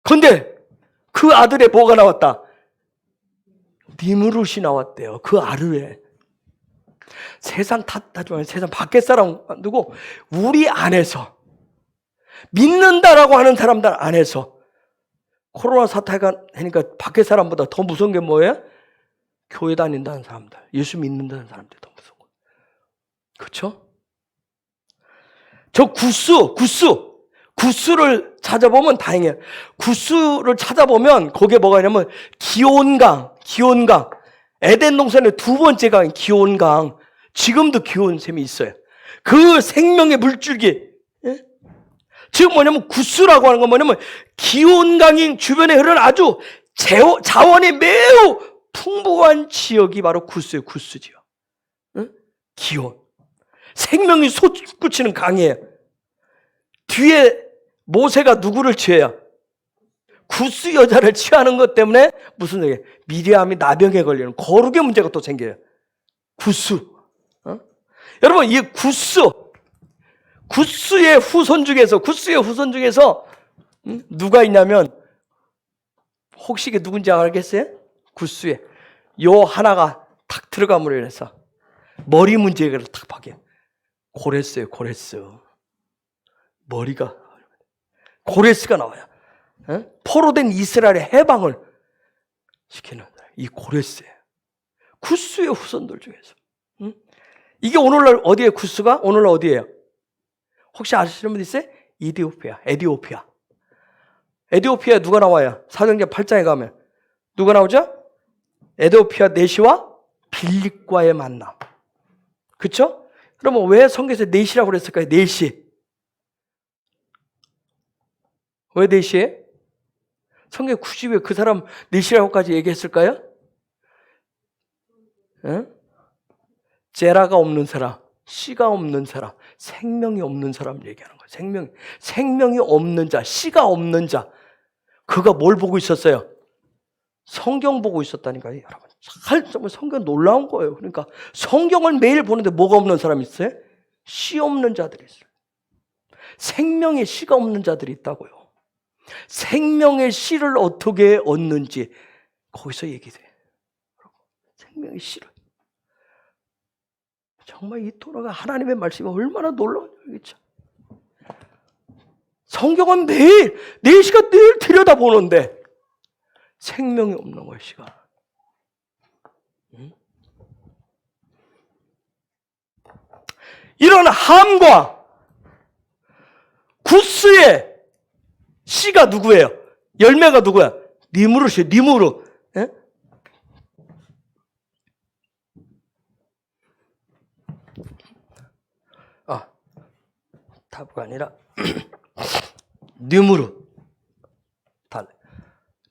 근데 그 아들의 뭐가 나왔다? 니무롯이 나왔대요. 그 아르에. 세상 탓하지만 세상 밖에 사람 두고 우리 안에서 믿는다라고 하는 사람들 안에서 코로나 사태가 하니까 밖에 사람보다 더 무서운 게 뭐예요? 교회 다닌다는 사람들, 예수 믿는다는 사람들이 더 무서운 거예요. 그렇죠? 저 구스를 찾아보면 다행이에요. 구스를 찾아보면 거기에 뭐가 있냐면 기온강. 에덴 동산의 두 번째 강인 기온강. 지금도 기온 샘이 있어요. 그 생명의 물줄기. 예? 지금 뭐냐면 구스라고 하는 건 뭐냐면 기온강이 주변에 흐르는 아주 자원이 매우 풍부한 지역이 바로 구스예요. 구스지요. 예? 기온. 생명이 솟구치는 강이에요. 뒤에 모세가 누구를 취해요? 구스 여자를 취하는 것 때문에 무슨 얘기예요? 미리암이 나병에 걸리는 거룩의 문제가 또 생겨요. 구스. 여러분 이 구스의 후손 중에서 누가 있냐면 혹시 이게 누군지 알겠어요? 구스에 요 하나가 탁 들어감으로 인해서 머리 문제를 탁 파게. 고레스예요. 머리가 고레스가 나와요. 포로된 이스라엘의 해방을 시키는 이 고레스예요. 구스의 후손들 중에서. 이게 오늘날 어디에 구스가? 오늘날 어디예요? 혹시 아시는 분 있어요? 에디오피아 누가 나와요? 사도행전 8장에 가면 누가 나오죠? 에디오피아 네시와 빌립과의 만남. 그렇죠? 그러면 왜 성경에서 네시라고 그랬을까요? 네시. 왜 네시에? 성경 굳이 왜 그 사람 네시라고까지 얘기했을까요? 제라가 없는 사람, 씨가 없는 사람, 생명이 없는 사람 얘기하는 거예요. 생명이 없는 자, 씨가 없는 자. 그가 뭘 보고 있었어요? 성경 보고 있었다니까요, 여러분. 정말 성경 놀라운 거예요. 그러니까 성경을 매일 보는데 뭐가 없는 사람이 있어요? 씨 없는 자들이 있어요. 생명의 씨가 없는 자들이 있다고요. 생명의 씨를 어떻게 얻는지 거기서 얘기돼요. 생명의 씨를. 정말 이 토라가 하나님의 말씀이 얼마나 놀라운지. 성경은 매일 4시간 늘 들여다보는데 생명이 없는 거예요, 시간. 이런 함과 구스의 씨가 누구예요? 열매가 누구야? 니무르시에요. 니무르. 예? 타브가 아니라 니무르.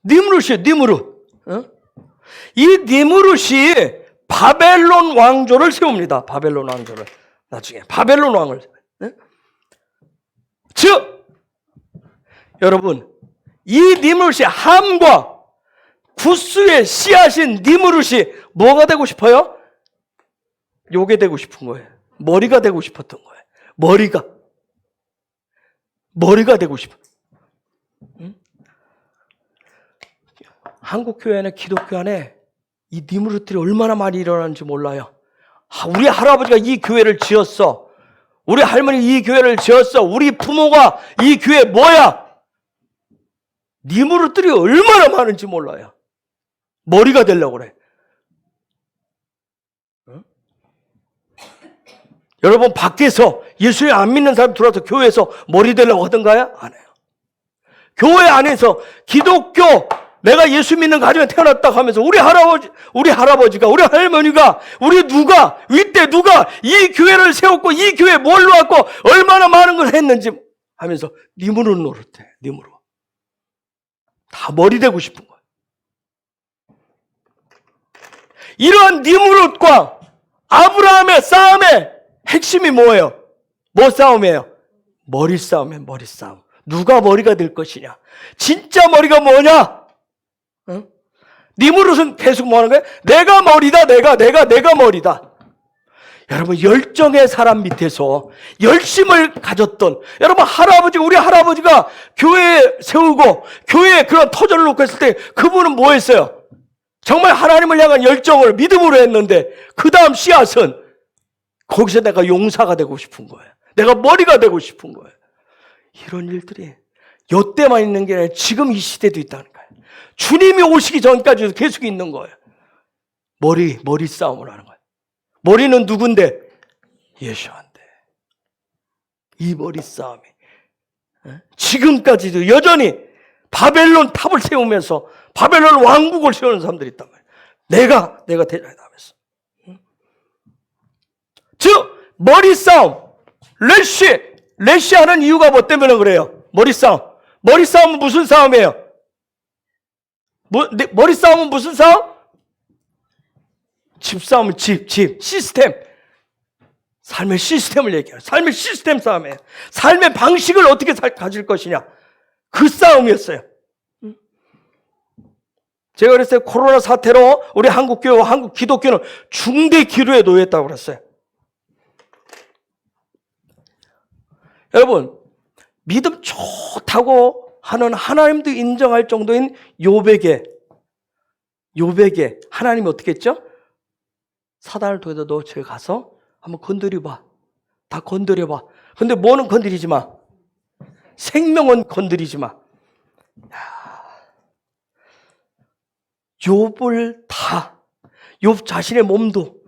니무르시에요. 니무르. 이 니무르시 바벨론 왕조를 세웁니다. 바벨론 왕조를. 나중에 바벨론 왕을. 즉 여러분 이 니무르시 함과 구스의 씨앗인 니무르시 뭐가 되고 싶어요? 요게 되고 싶은 거예요. 머리가 되고 싶었던 거예요. 머리가 되고 싶어. 한국 교회 안에 기독교 안에 이 니무르들이 얼마나 많이 일어나는지 몰라요. 우리 할아버지가 이 교회를 지었어. 우리 할머니 이 교회를 지었어. 우리 부모가 이 교회 뭐야? 니무르들이 얼마나 많은지 몰라요. 머리가 되려고 그래. 여러분 밖에서 예수님 안 믿는 사람 들어와서 교회에서 머리 되려고 하던가요? 안 해요. 교회 안에서 기독교 내가 예수 믿는 가정에 태어났다고 하면서 우리 할아버지가 우리 할머니가 이때 누가 이 교회를 세웠고 이 교회에 뭘 놓았고 얼마나 많은 걸 했는지 하면서 니무르 노릇해. 니무르. 다 머리 되고 싶은 거예요. 이러한 니무릇과 아브라함의 싸움의 핵심이 뭐예요? 뭐 싸움이에요? 머리 싸움이에요. 머리 싸움. 누가 머리가 될 것이냐? 진짜 머리가 뭐냐? 응? 니무릇은 계속 뭐 하는 거예요? 내가 머리다. 내가 머리다. 여러분 열정의 사람 밑에서 열심을 가졌던 여러분 우리 할아버지가 교회에 세우고 교회에 그런 터전을 놓고 했을 때 그분은 뭐 했어요? 정말 하나님을 향한 열정을 믿음으로 했는데 그 다음 씨앗은 거기서 내가 용사가 되고 싶은 거예요. 내가 머리가 되고 싶은 거예요. 이런 일들이 이때만 있는 게 아니라 지금 이 시대도 있다는 거예요. 주님이 오시기 전까지도 계속 있는 거예요. 머리 싸움을 하는 거예요. 머리는 누군데? 예수한테. 이 머리 싸움이 지금까지도 여전히 바벨론 탑을 세우면서 바벨론 왕국을 세우는 사람들이 있단 말이에요. 내가 대장이다 하면서. 즉 머리 싸움, 래쉬 하는 이유가 뭐 때문에 그래요? 머리 싸움은 무슨 싸움이에요? 머리 싸움은 무슨 싸움? 집 싸움은 시스템. 삶의 시스템을 얘기해요. 삶의 시스템 싸움이에요. 삶의 방식을 어떻게 가질 것이냐. 그 싸움이었어요. 제가 그랬어요. 코로나 사태로 우리 한국교회와 한국 기독교는 중대 기류에 놓였다고 그랬어요. 여러분, 믿음 좋다고 하는 하나님도 인정할 정도인 욥에게 하나님이 어떻게 했죠? 사단을 통해서 너 저기 가서 한번 건드려봐. 다 건드려봐. 근데 뭐는 건드리지 마. 생명은 건드리지 마. 욥을 욥 자신의 몸도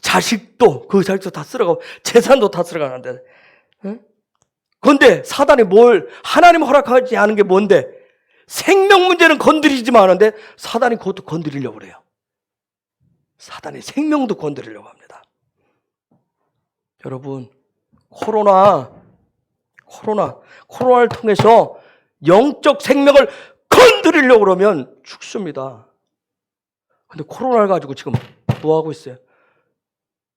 자식도 그 자식도 다 쓸어가고 재산도 다 쓸어가는데 그런데 사단이 하나님 허락하지 않은 게 뭔데? 생명 문제는 건드리지만 하는데 사단이 그것도 건드리려고 그래요. 사단의 생명도 건드리려고 합니다. 여러분, 코로나를 통해서 영적 생명을 건드리려고 그러면 죽습니다. 근데 코로나를 가지고 지금 뭐 하고 있어요?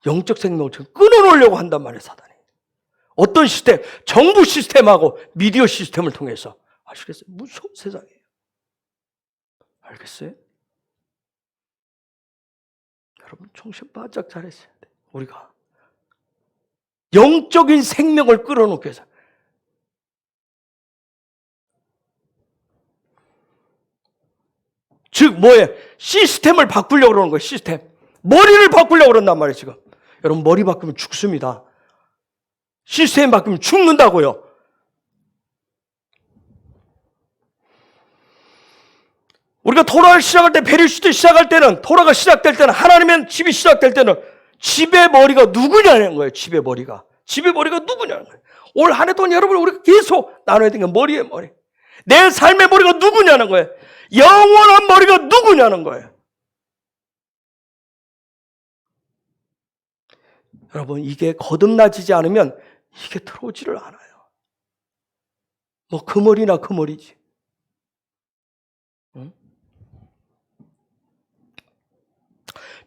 영적 생명을 지금 끊어놓으려고 한단 말이에요, 사단이. 어떤 시스템? 정부 시스템하고 미디어 시스템을 통해서. 아시겠어요? 무서운 세상이에요. 알겠어요? 여러분, 정신 바짝 차렸어야 돼. 우리가 영적인 생명을 끌어놓기 위해서. 즉 뭐예요? 시스템을 바꾸려고 그러는 거예요. 시스템. 머리를 바꾸려고 그런단 말이에요. 지금. 여러분, 머리 바꾸면 죽습니다. 시스템 바꾸면 죽는다고요. 우리가 토라를 시작할 때, 베리시트 시작할 때는, 토라가 시작될 때는, 하나님의 집이 시작될 때는 집의 머리가 누구냐는 거예요. 집의 머리가 누구냐는 거예요. 올 한 해 동안 여러분 우리가 계속 나눠야 되는 게 머리의 머리. 내 삶의 머리가 누구냐는 거예요. 영원한 머리가 누구냐는 거예요. 여러분, 이게 거듭나지지 않으면 이게 들어오지를 않아요. 뭐 그 머리나 그 머리지. 응?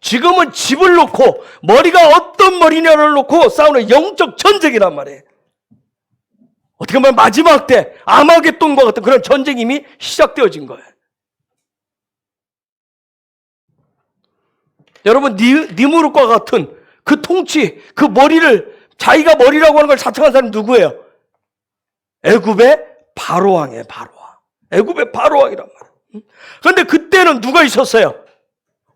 지금은 집을 놓고 머리가 어떤 머리냐를 놓고 싸우는 영적 전쟁이란 말이에요. 어떻게 보면 마지막 때 아마겟돈과 같은 그런 전쟁이 이미 시작되어진 거예요. 여러분, 니무롯과 같은 그 통치, 그 머리를, 자기가 머리라고 하는 걸 자청한 사람이 누구예요? 애굽의 바로왕이에요. 바로왕. 애굽의 바로왕이란 말이에요. 그런데 그때는 누가 있었어요?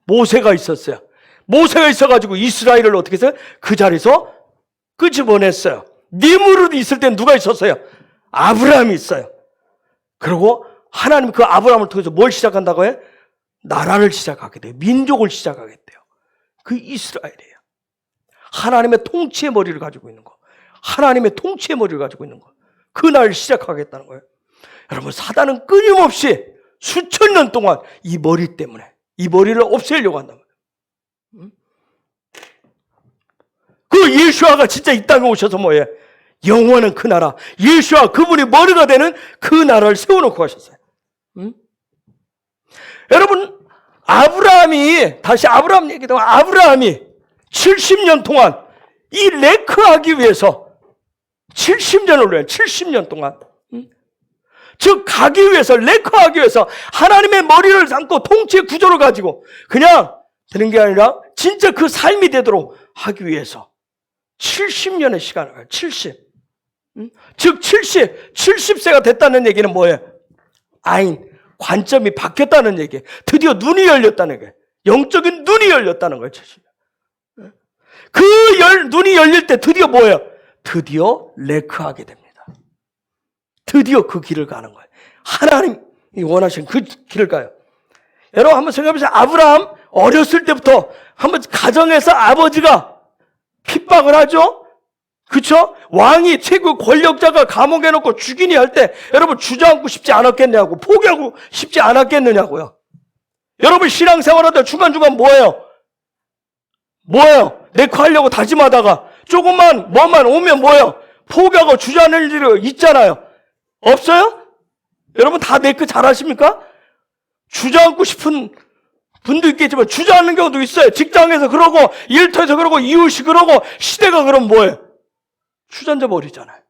모세가 있었어요. 모세가 있어가지고 이스라엘을 어떻게 했어요? 그 자리에서 끄집어냈어요. 니무롯이 있을 땐 누가 있었어요? 아브라함이 있어요. 그리고 하나님 그 아브라함을 통해서 뭘 시작한다고 해요? 나라를 시작하게 돼요. 민족을 시작하게 돼요. 그 이스라엘이에요. 하나님의 통치의 머리를 가지고 있는 거. 하나님의 통치의 머리를 가지고 있는 거. 그 날을 시작하겠다는 거예요. 여러분, 사단은 끊임없이 수천 년 동안 이 머리 때문에, 이 머리를 없애려고 한단 말이에요. 그 예수아가 진짜 이 땅에 오셔서 뭐예요? 영원한 그 나라, 예수아 그분이 머리가 되는 그 나라를 세워놓고 가셨어요. 여러분, 다시 아브라함 얘기도 아브라함이 70년 동안 이 레크하기 위해서 70년을 해요. 70년 동안. 즉 가기 위해서, 레크하기 위해서 하나님의 머리를 삼고 통치의 구조를 가지고 그냥 되는 게 아니라 진짜 그 삶이 되도록 하기 위해서 70년의 시간을 가요. 70. 즉 70세가 됐다는 얘기는 뭐예요? 관점이 바뀌었다는 얘기예요. 드디어 눈이 열렸다는 거예요. 영적인 눈이 열렸다는 거예요. 70년. 눈이 열릴 때 드디어 뭐예요? 드디어 레크하게 됩니다. 드디어 그 길을 가는 거예요. 하나님이 원하신 그 길을 가요. 여러분 한번 생각해보세요. 아브라함 어렸을 때부터 한번 가정에서 아버지가 핍박을 하죠? 그쵸? 왕이 최고 권력자가 감옥에 넣고 죽이니 할 때 여러분 주저앉고 싶지 않았겠냐고, 포기하고 싶지 않았겠느냐고요. 여러분 신앙생활하다 중간중간 뭐예요? 내코하려고 다짐하다가 조금만 뭐만 오면 뭐예요? 포기하고 주저앉을 일이 있잖아요. 없어요? 여러분 다 네크 잘하십니까? 주저앉고 싶은 분도 있겠지만 주저앉는 경우도 있어요. 직장에서 그러고 일터에서 그러고 이웃이 그러고 시대가 그러면 뭐예요? 주저앉아 버리잖아요.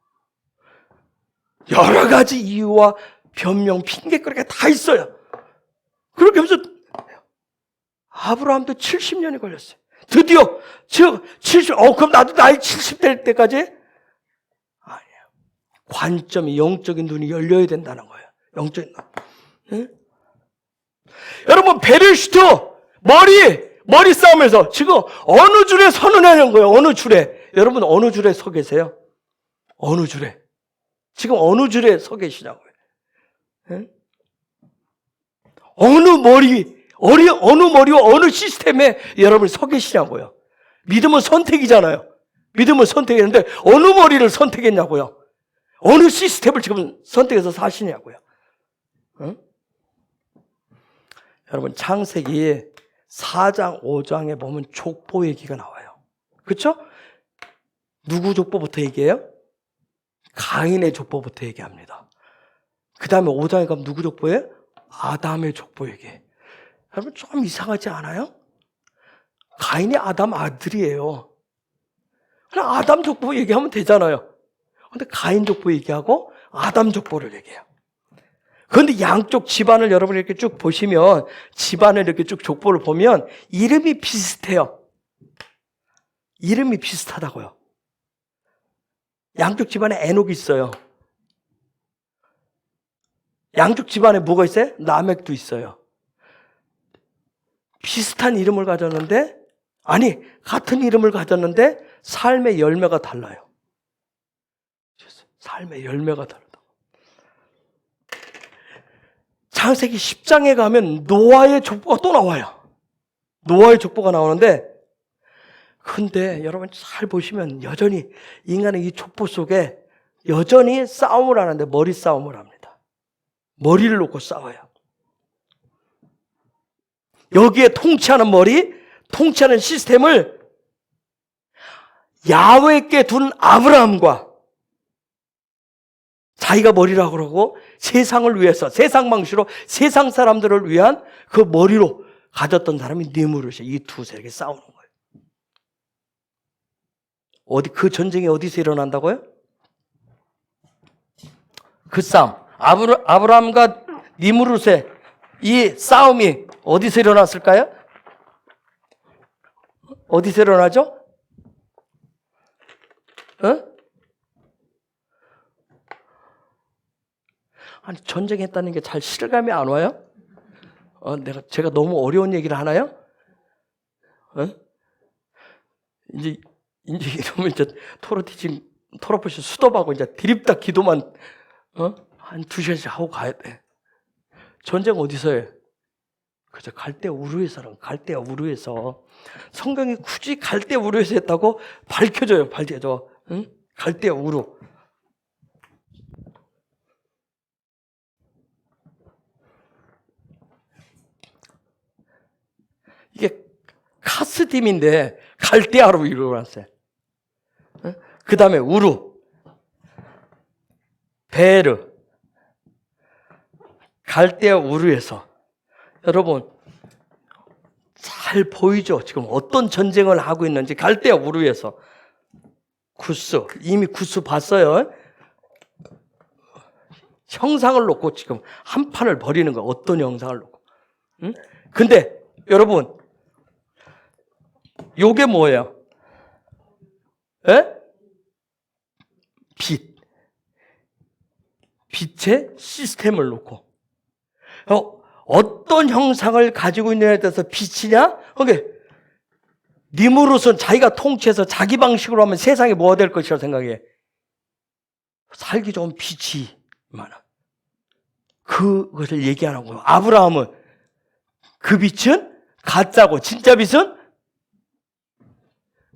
여러 가지 이유와 변명, 핑계거리가 다 있어요. 그렇게 하면서 아브라함도 70년이 걸렸어요. 드디어 70, 그럼 나도 나이 70 될 때까지? 아니에요. 관점이, 영적인 눈이 열려야 된다는 거예요. 영적인 눈. 응? 여러분 베르시트 머리 싸움에서 지금 어느 줄에 서느냐는 거예요. 어느 줄에. 여러분 어느 줄에 서 계세요? 어느 줄에? 지금 어느 줄에 서 계시냐고요. 응? 어느 머리와 어느 시스템에 여러분이 서 계시냐고요. 믿음은 선택이잖아요. 믿음은 선택했는데 어느 머리를 선택했냐고요. 어느 시스템을 지금 선택해서 사시냐고요. 응? 여러분 창세기 4장 5장에 보면 족보 얘기가 나와요. 그렇죠? 누구 족보부터 얘기해요? 가인의 족보부터 얘기합니다. 그 다음에 5장에 가면 누구 족보예요? 아담의 족보 얘기해. 여러분 좀 이상하지 않아요? 가인이 아담 아들이에요. 그냥 아담 족보 얘기하면 되잖아요. 근데 가인 족보 얘기하고 아담 족보를 얘기해요. 그런데 양쪽 집안을 여러분이 이렇게 쭉 보시면, 집안을 이렇게 쭉 족보를 보면 이름이 비슷해요. 이름이 비슷하다고요. 양쪽 집안에 에녹이 있어요. 양쪽 집안에 뭐가 있어요? 라멕도 있어요. 비슷한 이름을 가졌는데, 같은 이름을 가졌는데 삶의 열매가 달라요. 삶의 열매가 다르다. 창세기 10장에 가면 노아의 족보가 또 나와요. 노아의 족보가 나오는데, 근데 여러분 잘 보시면 여전히 인간의 이 족보 속에 여전히 싸움을 하는데 머리 싸움을 합니다. 머리를 놓고 싸워요. 여기에 통치하는 통치하는 시스템을 야훼께 둔 아브라함과 자기가 머리라고 그러고 세상을 위해서, 세상 방식으로 세상 사람들을 위한 그 머리로 가졌던 사람이 느므롯이에요. 이 두 세력이 싸우는 거예요. 그 전쟁이 어디서 일어난다고요? 그 싸움. 아브라함과 느므롯의 이 싸움이 어디서 일어났을까요? 어디서 일어나죠? 전쟁했다는 게 잘 실감이 안 와요? 제가 너무 어려운 얘기를 하나요? 이제 이러면 이제 토로포시 수도하고 이제 드립다 기도만, 한 2시간씩 하고 가야 돼. 전쟁 어디서 해? 그저 갈대 우르에서는 갈대 우르에서. 성경이 굳이 갈대 우르에서 했다고 밝혀줘요. 응? 갈대 우르. 이게 카스딤인데 갈대아로 일어났어요. 그 다음에 우르, 베르, 갈대아 우르에서. 여러분 잘 보이죠? 지금 어떤 전쟁을 하고 있는지. 갈대아 우르에서 구스, 이미 구스 봤어요. 형상을 놓고 지금 한 판을 벌이는 거예요. 어떤 형상을 놓고. 근데 여러분 요게 뭐예요? 빛의 시스템을 놓고 어떤 형상을 가지고 있느냐에 따라서 빛이냐? 느므롯은 자기가 통치해서 자기 방식으로 하면 세상이 뭐가 될 것이라고 생각해? 살기 좋은 빛이 많아. 그것을 얘기하는 거예요. 아브라함은 그 빛은 가짜고 진짜 빛은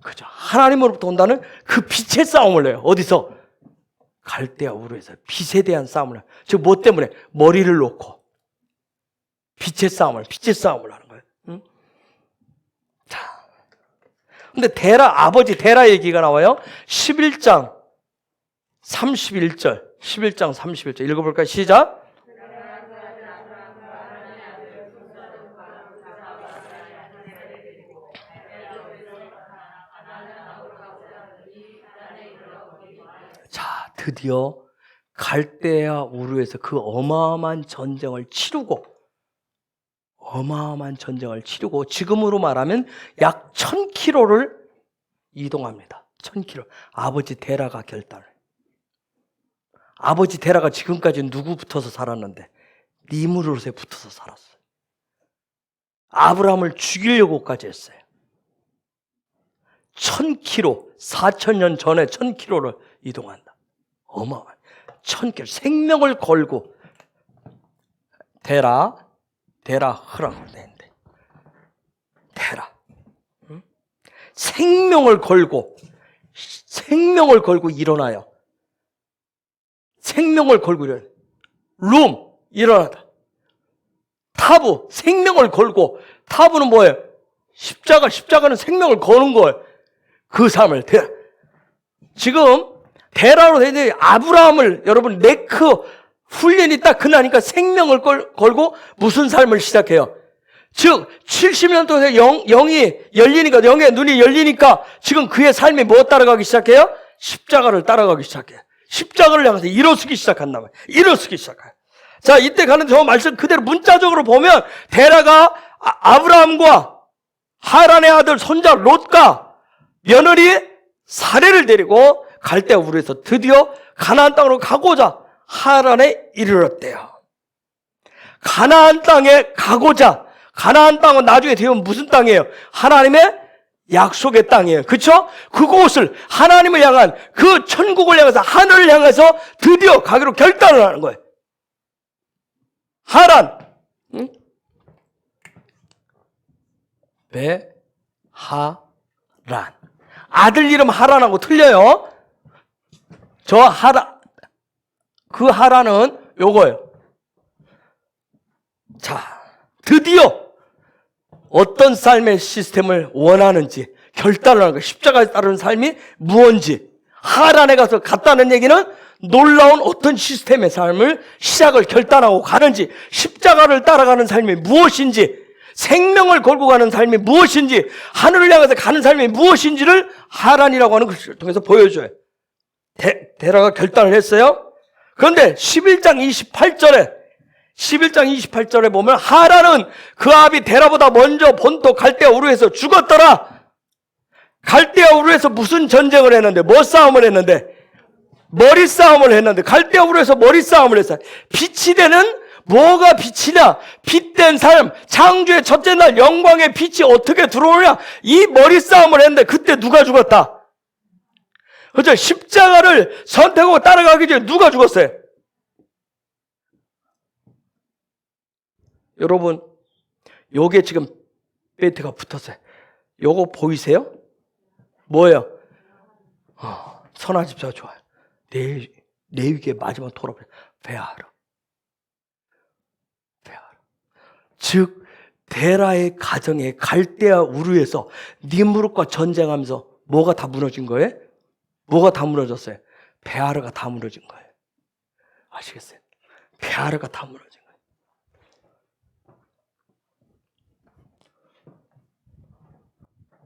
그죠? 하나님으로부터 온다는 그 빛의 싸움을 해요. 어디서? 갈대아 우르에서 빛에 대한 싸움을 해요. 즉, 뭐 때문에? 머리를 놓고 빛의 싸움을 하는 거예요. 응? 자, 근데 아버지 데라 얘기가 나와요. 11장 31절. 읽어볼까요? 시작. 자, 드디어 갈대아 우르에서 그 어마어마한 전쟁을 치르고 지금으로 말하면 약 1000km를 이동합니다. 1000km. 아버지 데라가 결단을. 아버지 데라가 지금까지 누구 붙어서 살았는데? 니므롯에 붙어서 살았어요. 아브라함을 죽이려고까지 했어요. 1000km, 4000년 전에 1000km를 이동한다. 어마어마한 1000km, 생명을 걸고 데라흐라고 되는데 데라, 응? 생명을 걸고 일어나요. 생명을 걸고 일어나요. 룸 일어나다. 타부 생명을 걸고, 타부는 뭐예요? 십자가는 생명을 거는 거예요. 그 삶을 지금 데라로 되어 있는 아브라함을 여러분 네크 훈련이 딱 끝나니까 생명을 걸고 무슨 삶을 시작해요? 즉 70년 동안 영의 눈이 열리니까 지금 그의 삶이 뭐 따라가기 시작해요? 십자가를 따라가기 시작해요. 십자가를 향해서 일어서기 시작한단 말이에요. 일어서기 시작해요. 자, 이때 가는 저 말씀 그대로 문자적으로 보면 데라가 아브라함과 하란의 아들 손자 롯과 며느리 사레를 데리고 갈대아 우르에서 드디어 가나안 땅으로 가고자 하란에 이르렀대요. 가나안 땅에 가고자. 가나안 땅은 나중에 되면 무슨 땅이에요? 하나님의 약속의 땅이에요. 그렇죠? 그곳을 하나님을 향한 그 천국을 향해서 하늘을 향해서 드디어 가기로 결단을 하는 거예요. 하란. 응? 베하란. 아들 이름 하란하고 틀려요. 그 하란은 요거예요. 자, 드디어 어떤 삶의 시스템을 원하는지 결단을 하는 거예요. 십자가에 따르는 삶이 무엇인지. 하란에 가서 갔다는 얘기는 놀라운 어떤 시스템의 삶을 시작을 결단하고 가는지, 십자가를 따라가는 삶이 무엇인지, 생명을 걸고 가는 삶이 무엇인지, 하늘을 향해서 가는 삶이 무엇인지를 하란이라고 하는 것을 통해서 보여줘요. 데라가 결단을 했어요. 그런데 11장 28절에 보면 하란은 그 아비 데라보다 먼저 본토 갈대아 우르에서 죽었더라. 갈대아 우르에서 무슨 전쟁을 했는데, 뭐 싸움을 했는데? 머리 싸움을 했는데, 갈대아 우르에서 머리 싸움을 했어요. 빛이 되는 뭐가 빛이냐? 빛된 삶, 창조의 첫째 날 영광의 빛이 어떻게 들어오냐? 이 머리 싸움을 했는데 그때 누가 죽었다? 그렇죠? 십자가를 선택하고 따라가기 전에 누가 죽었어요? 여러분, 요게 지금 배트가 붙었어요. 요거 보이세요? 뭐예요? 선한 집사가 좋아요. 레위기의 마지막 토라를 베아라. 즉 데라의 가정에 갈대아 우르에서 니므롯과 전쟁하면서 뭐가 다 무너진 거예요? 뭐가 다 무너졌어요? 베아르가 다 무너진 거예요. 아시겠어요? 베아르가 다 무너진 거예요.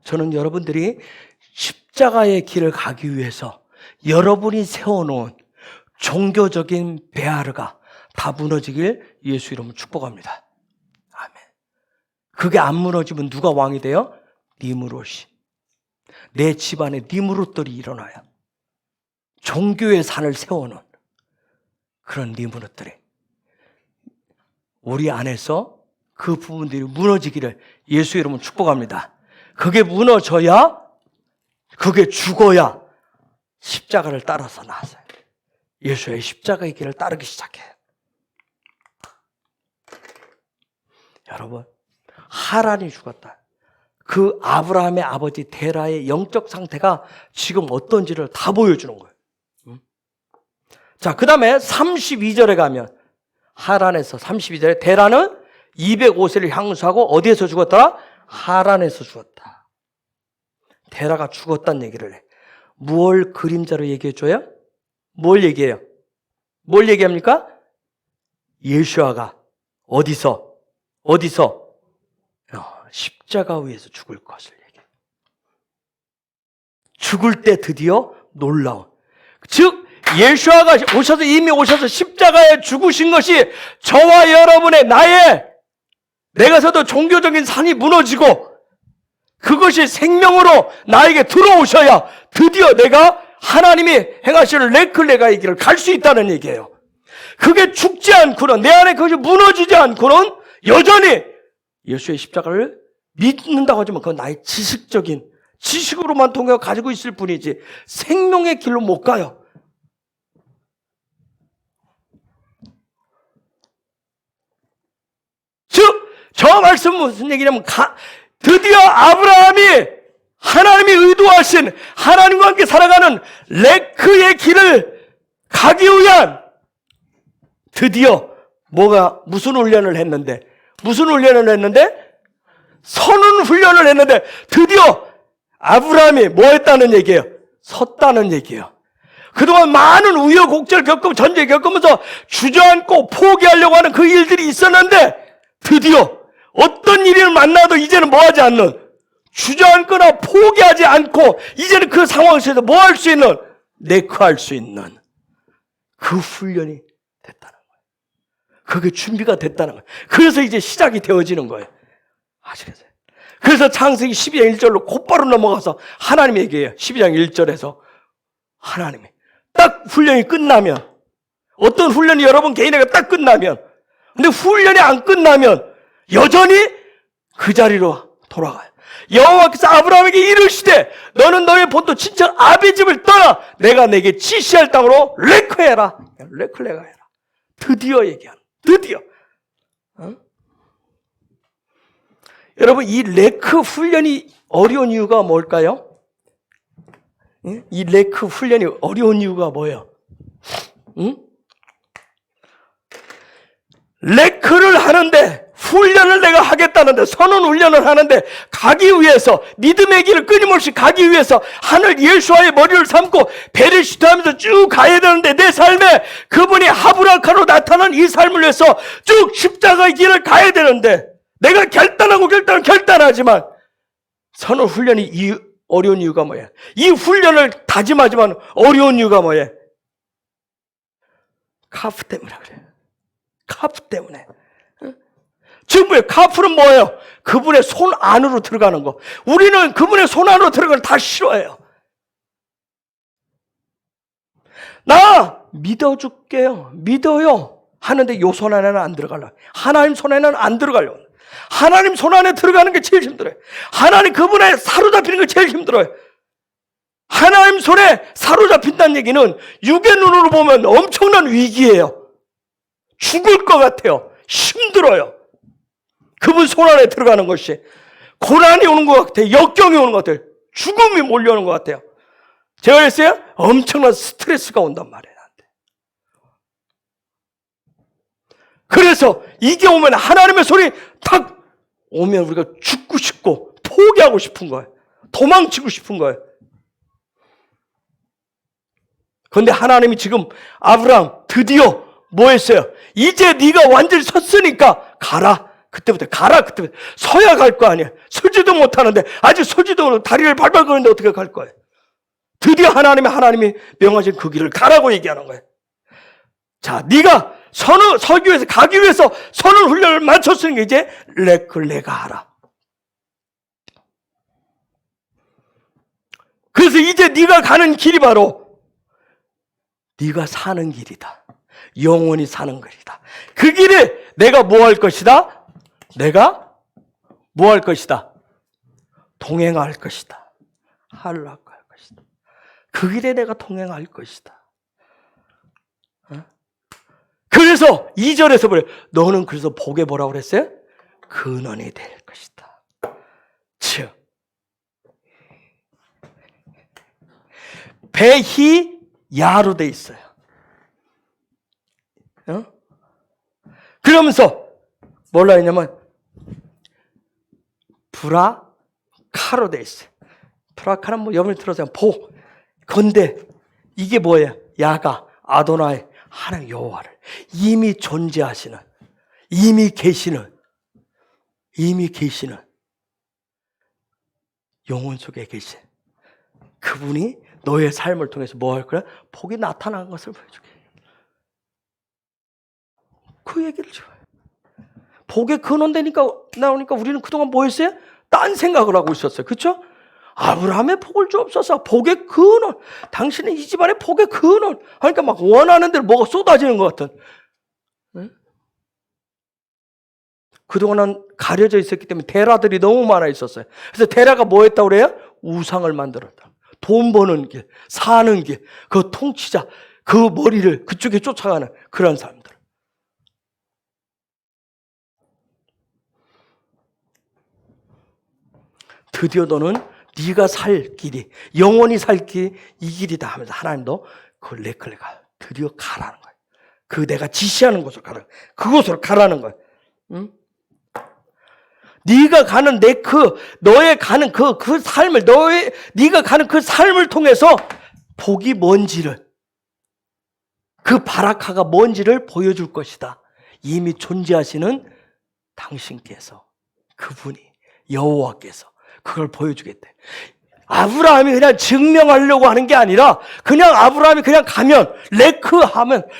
저는 여러분들이 십자가의 길을 가기 위해서 여러분이 세워놓은 종교적인 베아르가 다 무너지길 예수 이름으로 축복합니다. 아멘. 그게 안 무너지면 누가 왕이 돼요? 니므롯이. 내 집안에 니므롯들이 일어나요. 종교의 산을 세워놓은 그런 니므롯들이 우리 안에서 그 부분들이 무너지기를 예수 이름으로 축복합니다. 그게 무너져야, 그게 죽어야 십자가를 따라서 나서요. 예수의 십자가의 길을 따르기 시작해요. 여러분, 하란이 죽었다. 그 아브라함의 아버지 데라의 영적 상태가 지금 어떤지를 다 보여주는 거예요. 자, 그 다음에 32절에 가면 하란에서 32절에 데라는 205세를 향수하고 어디에서 죽었더라? 하란에서 죽었다. 데라가 죽었다는 얘기를 해. 무엇 그림자로 얘기해줘요? 뭘 얘기해요? 뭘 얘기합니까? 예수아가 어디서 십자가 위에서 죽을 것을 얘기해요. 죽을 때 드디어 놀라운, 즉 예수아가 이미 오셔서 십자가에 죽으신 것이 저와 여러분의 내가서도 종교적인 산이 무너지고 그것이 생명으로 나에게 들어오셔야 드디어 내가 하나님이 행하시는 레클레가의 길을 갈 수 있다는 얘기예요. 그게 죽지 않고는, 내 안에 그것이 무너지지 않고는 여전히 예수의 십자가를 믿는다고 하지만 그건 나의 지식으로만 통해 가지고 있을 뿐이지 생명의 길로 못 가요. 즉, 저 말씀은 무슨 얘기냐면 드디어 아브라함이 하나님이 의도하신 하나님과 함께 살아가는 레크의 길을 가기 위한 드디어 무슨 훈련을 했는데 서는 훈련을 했는데 드디어 아브라함이 뭐 했다는 얘기예요? 섰다는 얘기예요. 그동안 많은 우여곡절 겪고 전쟁 겪으면서 주저앉고 포기하려고 하는 그 일들이 있었는데 드디어 어떤 일을 만나도 이제는 뭐하지 않는, 주저앉거나 포기하지 않고 이제는 그 상황 속에서 뭐 할 수 있는, 네크할 수 있는 그 훈련이 됐다는 거예요. 그게 준비가 됐다는 거예요. 그래서 이제 시작이 되어지는 거예요. 아시겠어요? 그래서 창세기 12장 1절로 곧바로 넘어가서 하나님이 얘기해요. 12장 1절에서 하나님이 딱 훈련이 끝나면, 어떤 훈련이 여러분 개인에게 딱 끝나면, 근데 훈련이 안 끝나면 여전히 그 자리로 돌아가요. 여호와께서 아브라함에게 이르시되 너는 너의 본토 친척 아비 집을 떠나 내가 내게 지시할 땅으로 레크해라. 레클레가 해라. 드디어 얘기하는, 드디어. 여러분, 이 레크 훈련이 어려운 이유가 뭘까요? 이 레크 훈련이 어려운 이유가 뭐예요? 레크를 하는데, 훈련을 내가 하겠다는데, 선언 훈련을 하는데 가기 위해서, 믿음의 길을 끊임없이 가기 위해서 하늘 예수와의 머리를 삼고 베레시트하면서 쭉 가야 되는데, 내 삶에 그분이 하브라카로 나타난 이 삶을 위해서 쭉 십자가의 길을 가야 되는데, 내가 결단하지만 선언 훈련이 어려운 이유가 뭐야? 이 훈련을 다짐하지만 어려운 이유가 뭐야? 카프 때문에 그래요. 카프 때문에. 즉, 카프는 뭐예요? 그분의 손 안으로 들어가는 거. 우리는 그분의 손 안으로 들어가는 걸 다 싫어해요. 나 믿어줄게요. 믿어요. 하는데 요 손 안에는 안 들어가려고. 하나님 손 안에는 안 들어가려고. 하나님 손 안에 들어가는 게 제일 힘들어요. 하나님 그분에 사로잡히는 게 제일 힘들어요. 하나님 손에 사로잡힌다는 얘기는 육의 눈으로 보면 엄청난 위기예요. 죽을 것 같아요. 힘들어요. 그분 손 안에 들어가는 것이 고난이 오는 것 같아요. 역경이 오는 것 같아요. 죽음이 몰려오는 것 같아요. 제가 그랬어요? 엄청난 스트레스가 온단 말이에요. 그래서 이게 오면, 하나님의 손이 탁 오면 우리가 죽고 싶고 포기하고 싶은 거예요. 도망치고 싶은 거예요. 그런데 하나님이 지금 아브라함 드디어 뭐 했어요? 이제 네가 완전히 섰으니까 가라. 그때부터 서야 갈 거 아니야. 서지도 못하는데, 아직 서지도 못하고 다리를 발발 거리는데 어떻게 갈 거예요? 드디어 하나님이 명하신 그 길을 가라고 얘기하는 거예요. 자, 네가 서기 위해서, 가기 위해서 선을 훈련을 마쳤으니까 이제 레클레가 하라. 그래서 이제 네가 가는 길이 바로 네가 사는 길이다. 영원히 사는 길이다. 그 길에 내가 뭐 할 것이다? 내가 뭐 할 것이다? 동행할 것이다. 할락할 것이다. 그 길에 내가 동행할 것이다. 그래서 2절에서 그래. 너는 그래서 복에 뭐라고 그랬어요? 근원이 될 것이다. 즉 배희야로 돼 있어요. 그러면서 뭘로 했냐면 브라카로 돼 있어요. 브라카는 뭐 여러분이 들어서 건데 이게 뭐예요? 야가 아도나이 하나님 여호와를 이미 존재하시는, 이미 계시는 영혼 속에 계신 그분이 너의 삶을 통해서 뭐 할 거야? 복이 나타난 것을 보여주게. 그 얘기를 줘요. 복의 근원 되니까 나오니까 우리는 그동안 뭐 했어요? 딴 생각을 하고 있었어요. 그렇죠? 아브라함의 복을 주옵소서. 복의 근원. 당신은 이 집안의 복의 근원. 그러니까 막 원하는 대로 뭐가 쏟아지는 것 같은. 그동안은 가려져 있었기 때문에 대라들이 너무 많아 있었어요. 그래서 대라가 뭐 했다고 그래요? 우상을 만들었다. 돈 버는 길, 사는 길, 그 통치자, 그 머리를 그쪽에 쫓아가는 그런 사람들. 드디어 너는 네가 살 길이, 영원히 살 길이 이 길이다 하면서 하나님도 그 레클레가 드디어 가라는 거예요. 그 내가 지시하는 곳으로 가라는 거예요. 그곳으로 가라는 거예요. 응? 네가 가는 너의 가는 그 삶을, 네가 가는 그 삶을 통해서 복이 뭔지를, 그 바라카가 뭔지를 보여줄 것이다. 이미 존재하시는 당신께서, 그분이, 여호와께서 그걸 보여주겠대. 아브라함이 그냥 증명하려고 하는 게 아니라 그냥 아브라함이 그냥 가면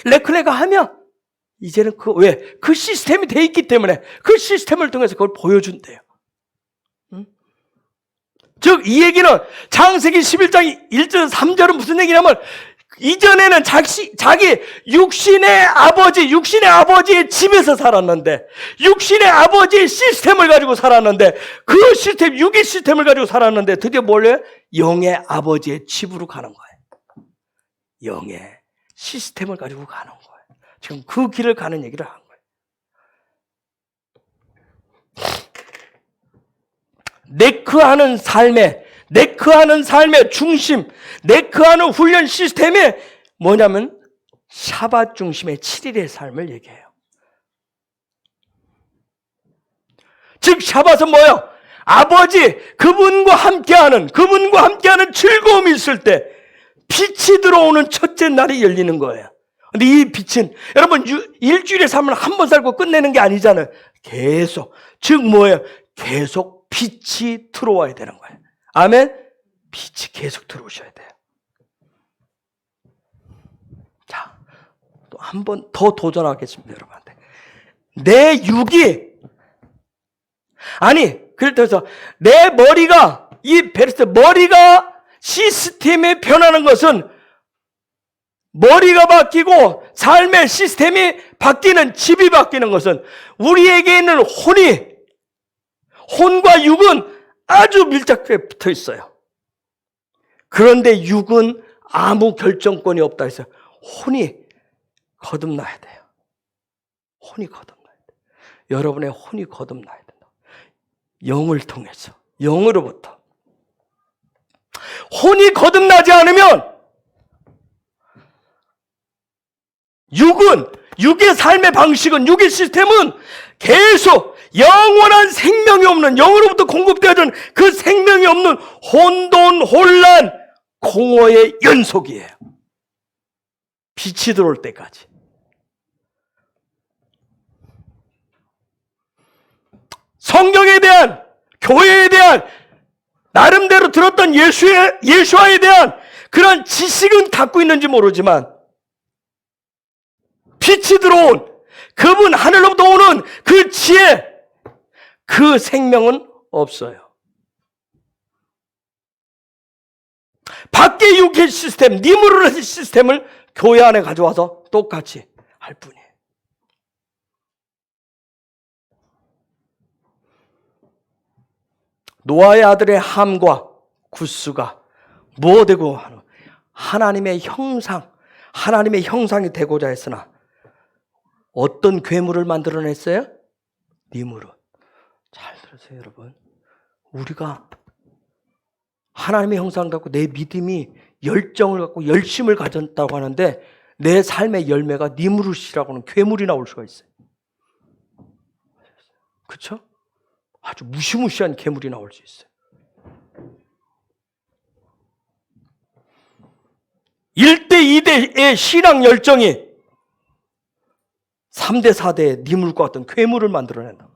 레클레가 하면 이제는 그 시스템이 돼 있기 때문에 그 시스템을 통해서 그걸 보여준대요. 즉 이 얘기는 창세기 11장 1절 3절은 무슨 얘기냐면 이전에는 자기 육신의 아버지의 집에서 살았는데, 육신의 아버지의 시스템을 가지고 살았는데, 그 시스템, 육의 시스템을 가지고 살았는데, 드디어 뭘래? 영의 아버지의 집으로 가는 거예요. 영의 시스템을 가지고 가는 거예요. 지금 그 길을 가는 얘기를 하는 거예요. 네크하는 삶의 중심, 네크하는 훈련 시스템이 뭐냐면 샤밧 중심의 7일의 삶을 얘기해요. 즉 샤밧은 뭐예요? 아버지 그분과 함께하는 즐거움이 있을 때 빛이 들어오는 첫째 날이 열리는 거예요. 근데 이 빛은 여러분 일주일의 삶을 한 번 살고 끝내는 게 아니잖아요. 계속, 즉 뭐예요? 계속 빛이 들어와야 되는 거예요. 아멘? 빛이 계속 들어오셔야 돼요. 자, 또 한 번 더 도전하겠습니다, 여러분한테. 내 육이, 그래서 내 머리가, 머리가 시스템이 변하는 것은 머리가 바뀌고 삶의 시스템이 바뀌는, 집이 바뀌는 것은 우리에게 있는 혼과 육은 아주 밀접하게 붙어 있어요. 그런데 육은 아무 결정권이 없다 해서 혼이 거듭나야 돼요. 혼이 거듭나야 돼요. 여러분의 혼이 거듭나야 된다. 영을 통해서, 영으로부터. 혼이 거듭나지 않으면 육의 삶의 방식은, 육의 시스템은 계속 영원한 생명이 없는, 영으로부터 공급되어진 그 생명이 없는 혼돈, 혼란, 공허의 연속이에요. 빛이 들어올 때까지. 성경에 대한, 교회에 대한 나름대로 들었던 예수와에 대한 그런 지식은 갖고 있는지 모르지만 빛이 들어온 그분 하늘로부터 오는 그 지혜, 그 생명은 없어요. 밖에 육의 시스템, 니무르의 시스템을 교회 안에 가져와서 똑같이 할 뿐이에요. 노아의 아들의 함과 구스가 뭐 되고 하나님의 형상이 되고자 했으나 어떤 괴물을 만들어냈어요? 니무르. 잘 들으세요, 여러분. 우리가 하나님의 형상 갖고 내 믿음이 열정을 갖고 열심을 가졌다고 하는데 내 삶의 열매가 니무릇이라고는 괴물이 나올 수가 있어요. 그렇죠? 아주 무시무시한 괴물이 나올 수 있어요. 1대, 2대의 신앙 열정이 3대, 4대의 니물과 같은 괴물을 만들어낸다.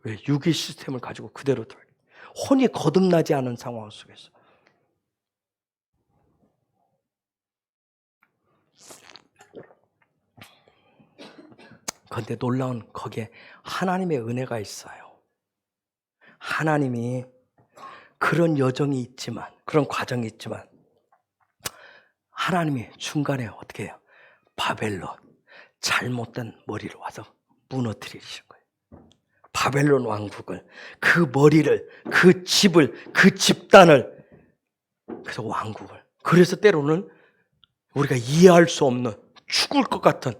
왜? 유기 시스템을 가지고 그대로 들어요. 혼이 거듭나지 않은 상황 속에서. 그런데 놀라운 거기에 하나님의 은혜가 있어요. 하나님이 그런 여정이 있지만, 그런 과정이 있지만 하나님이 중간에 어떻게 해요? 바벨론, 잘못된 머리를 와서 무너뜨리시는 거예요. 바벨론 왕국을, 그 머리를, 그 집을, 그 집단을, 그래서 왕국을. 그래서 때로는 우리가 이해할 수 없는 죽을 것 같은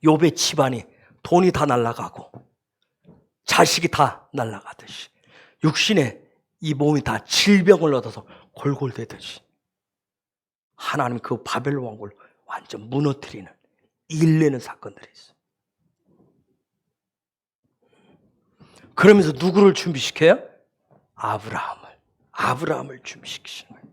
욥의 집안이 돈이 다 날아가고 자식이 다 날아가듯이 육신에 이 몸이 다 질병을 얻어서 골골대듯이 하나님 그 바벨론 왕국을 완전 무너뜨리는, 일내는 사건들이 있어요. 그러면서 누구를 준비시켜요? 아브라함을 준비시키시는 거예요.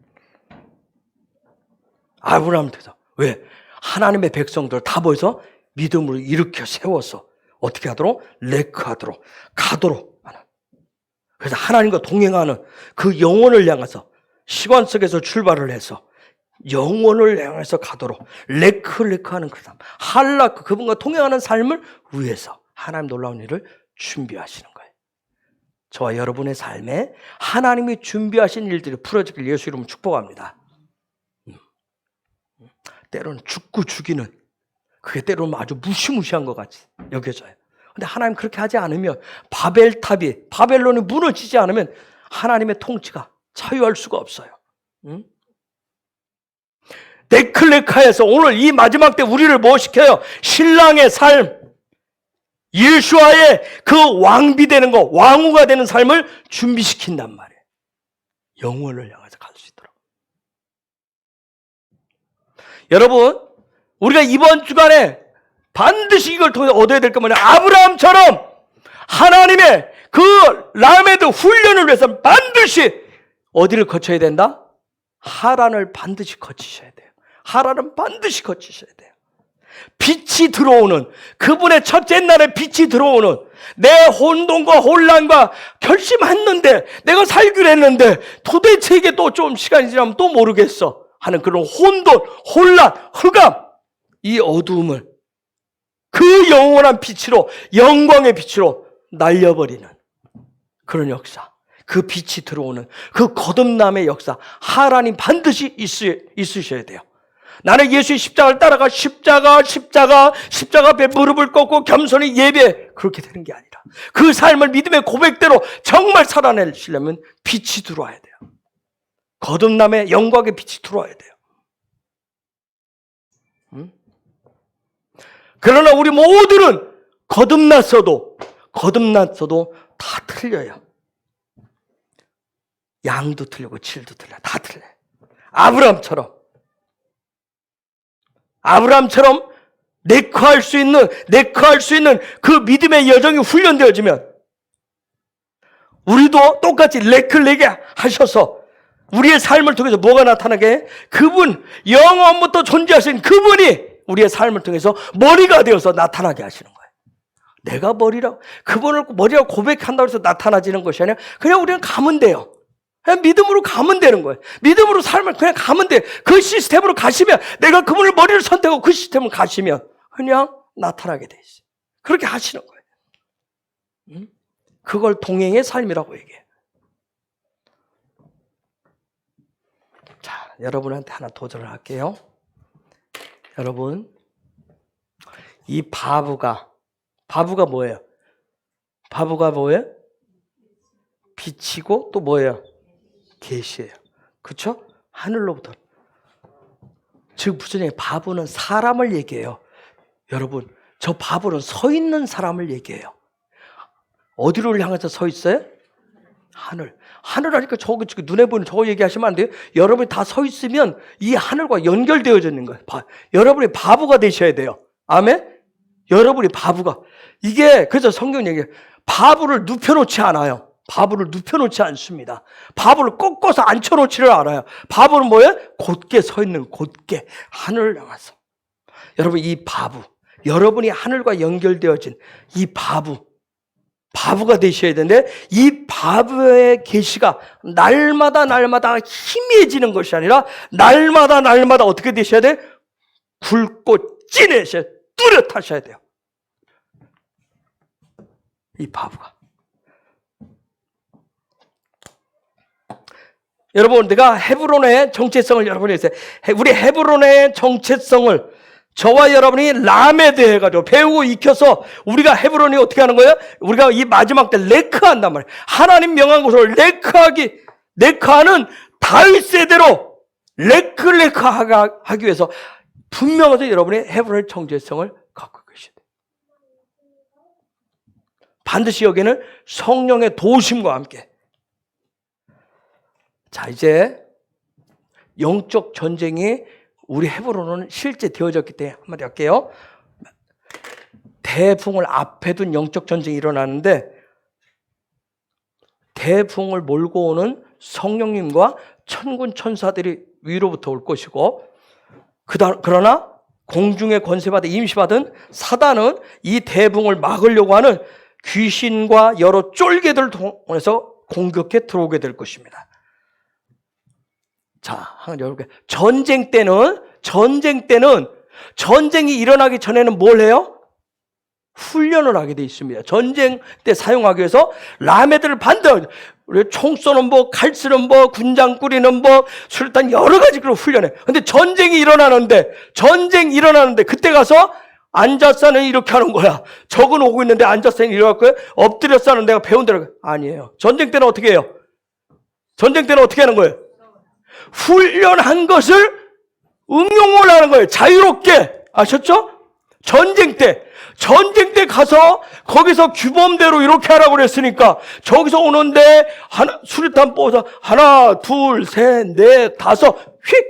아브라함을 통해서. 왜? 하나님의 백성들 다 모여서 믿음으로 일으켜 세워서 어떻게 하도록? 레크하도록, 가도록 하는. 그래서 하나님과 동행하는 그 영혼을 향해서 시간 속에서 출발을 해서 영혼을 향해서 가도록 레크하는 그 삶, 할라크, 그분과 동행하는 삶을 위해서 하나님 놀라운 일을 준비하시는 거예요. 저와 여러분의 삶에 하나님이 준비하신 일들이 풀어지길 예수 이름으로 축복합니다. 때로는 죽고 죽이는, 그게 때로는 아주 무시무시한 것 같이 여겨져요. 근데 하나님 그렇게 하지 않으면, 바벨론이 무너지지 않으면 하나님의 통치가 자유할 수가 없어요. 데클레카에서 오늘 이 마지막 때 우리를 뭐 시켜요? 신랑의 삶, 예수와의 그 왕비되는 거, 왕후가 되는 삶을 준비시킨단 말이에요. 영혼을 향해서 갈 수 있도록. 여러분, 우리가 이번 주간에 반드시 이걸 통해 얻어야 될 것만 아브라함처럼 하나님의 그 라메드 훈련을 위해서 반드시 어디를 거쳐야 된다? 하란을 반드시 거치셔야 돼요. 하란은 반드시 거치셔야 돼요. 빛이 들어오는, 그분의 첫째 날에 빛이 들어오는, 내 혼돈과 혼란과 결심했는데, 내가 살기로 했는데 도대체 이게 또 좀 시간이 지나면 또 모르겠어 하는 그런 혼돈, 혼란, 흑암, 이 어두움을 그 영원한 빛으로, 영광의 빛으로 날려버리는 그런 역사, 그 빛이 들어오는 그 거듭남의 역사, 하나님 반드시 있으셔야 돼요. 나는 예수의 십자가를 따라가 십자가 앞에 무릎을 꿇고 겸손히 예배, 그렇게 되는 게 아니라 그 삶을 믿음의 고백대로 정말 살아내시려면 빛이 들어와야 돼요. 거듭남의 영광의 빛이 들어와야 돼요. 그러나 우리 모두는 거듭났어도 다 틀려요. 양도 틀리고 질도 틀려요. 다 틀려요. 아브라함처럼 내커할 수 있는 그 믿음의 여정이 훈련되어지면 우리도 똑같이 레클레게 하셔서 우리의 삶을 통해서 뭐가 나타나게? 그분, 영원부터 존재하신 그분이 우리의 삶을 통해서 머리가 되어서 나타나게 하시는 거예요. 내가 그분을 머리라고 고백한다고 해서 나타나지는 것이 아니라 그냥 우리는 가면 돼요. 그냥 믿음으로 가면 되는 거예요. 믿음으로 삶을 그냥 가면 돼. 그 시스템으로 가시면, 내가 그분을 머리를 선택하고 그 시스템을 가시면 그냥 나타나게 돼 있어요. 그렇게 하시는 거예요. 그걸 동행의 삶이라고 얘기해요. 자, 여러분한테 하나 도전을 할게요. 여러분, 이 바보가 뭐예요? 바보가 뭐예요? 빛이고 또 뭐예요? 계시예요. 그렇죠? 하늘로부터. 즉 무슨 얘기예요? 바보는 사람을 얘기해요. 여러분, 저 바보는 서 있는 사람을 얘기해요. 어디를 향해서 서 있어요? 하늘. 하늘 하니까 저거 눈에 보이는 저거 얘기하시면 안 돼요. 여러분이 다 서 있으면 이 하늘과 연결되어져 있는 거예요. 여러분이 바보가 되셔야 돼요. 아멘? 여러분이 바보가. 이게 그래서 성경 얘기해요. 바보를 눕혀놓지 않아요. 바보를 눕혀놓지 않습니다. 바보를 꺾어서 앉혀놓지를 않아요. 바보는 뭐예요? 곧게 서 있는, 곧게 하늘을 향해서. 여러분, 이 바보, 여러분이 하늘과 연결되어진 이 바보가 되셔야 되는데, 이 바보의 계시가 날마다 희미해지는 것이 아니라 날마다 어떻게 되셔야 돼? 굵고 진해셔야, 뚜렷하셔야 돼요. 이 바보가. 여러분, 내가 헤브론의 정체성을 여러분이 했어요. 우리 헤브론의 정체성을 저와 여러분이 람에 대해 가지고 배우고 익혀서 우리가 헤브론이 어떻게 하는 거예요? 우리가 이 마지막 때 레크한단 말이에요. 하나님 명한 곳을 레크하는 다윗 세대로 레크하기 위해서 분명하게 여러분이 헤브론의 정체성을 갖고 계셔야 돼요. 반드시 여기는 성령의 도우심과 함께. 자, 이제 영적 전쟁이 우리 헤브론은 실제 되어졌기 때문에 한마디 할게요. 대풍을 앞에 둔 영적 전쟁이 일어나는데 대풍을 몰고 오는 성령님과 천군 천사들이 위로부터 올 것이고 그러나 공중의 권세받아 임시받은 사단은 이 대풍을 막으려고 하는 귀신과 여러 쫄개들을 통해서 공격해 들어오게 될 것입니다. 자, 여러분, 전쟁 때는 전쟁이 일어나기 전에는 뭘 해요? 훈련을 하게 돼 있습니다. 전쟁 때 사용하기 위해서 라메들을 반드시 총 쏘는 법, 칼 쓰는 법, 군장 꾸리는 법, 술탄 여러 가지 그런 훈련해. 근데 전쟁이 일어나는데 그때 가서 앉아서는 이렇게 하는 거야. 적은 오고 있는데 앉아서는 이럴 거야. 엎드려서는 내가 배운 대로. 아니에요. 전쟁 때는 어떻게 해요? 전쟁 때는 어떻게 하는 거예요? 훈련한 것을 응용을 하는 거예요. 자유롭게. 아셨죠? 전쟁 때 가서 거기서 규범대로 이렇게 하라고 그랬으니까 저기서 오는데 수류탄 뽀서 하나, 둘, 셋, 넷, 다섯 휙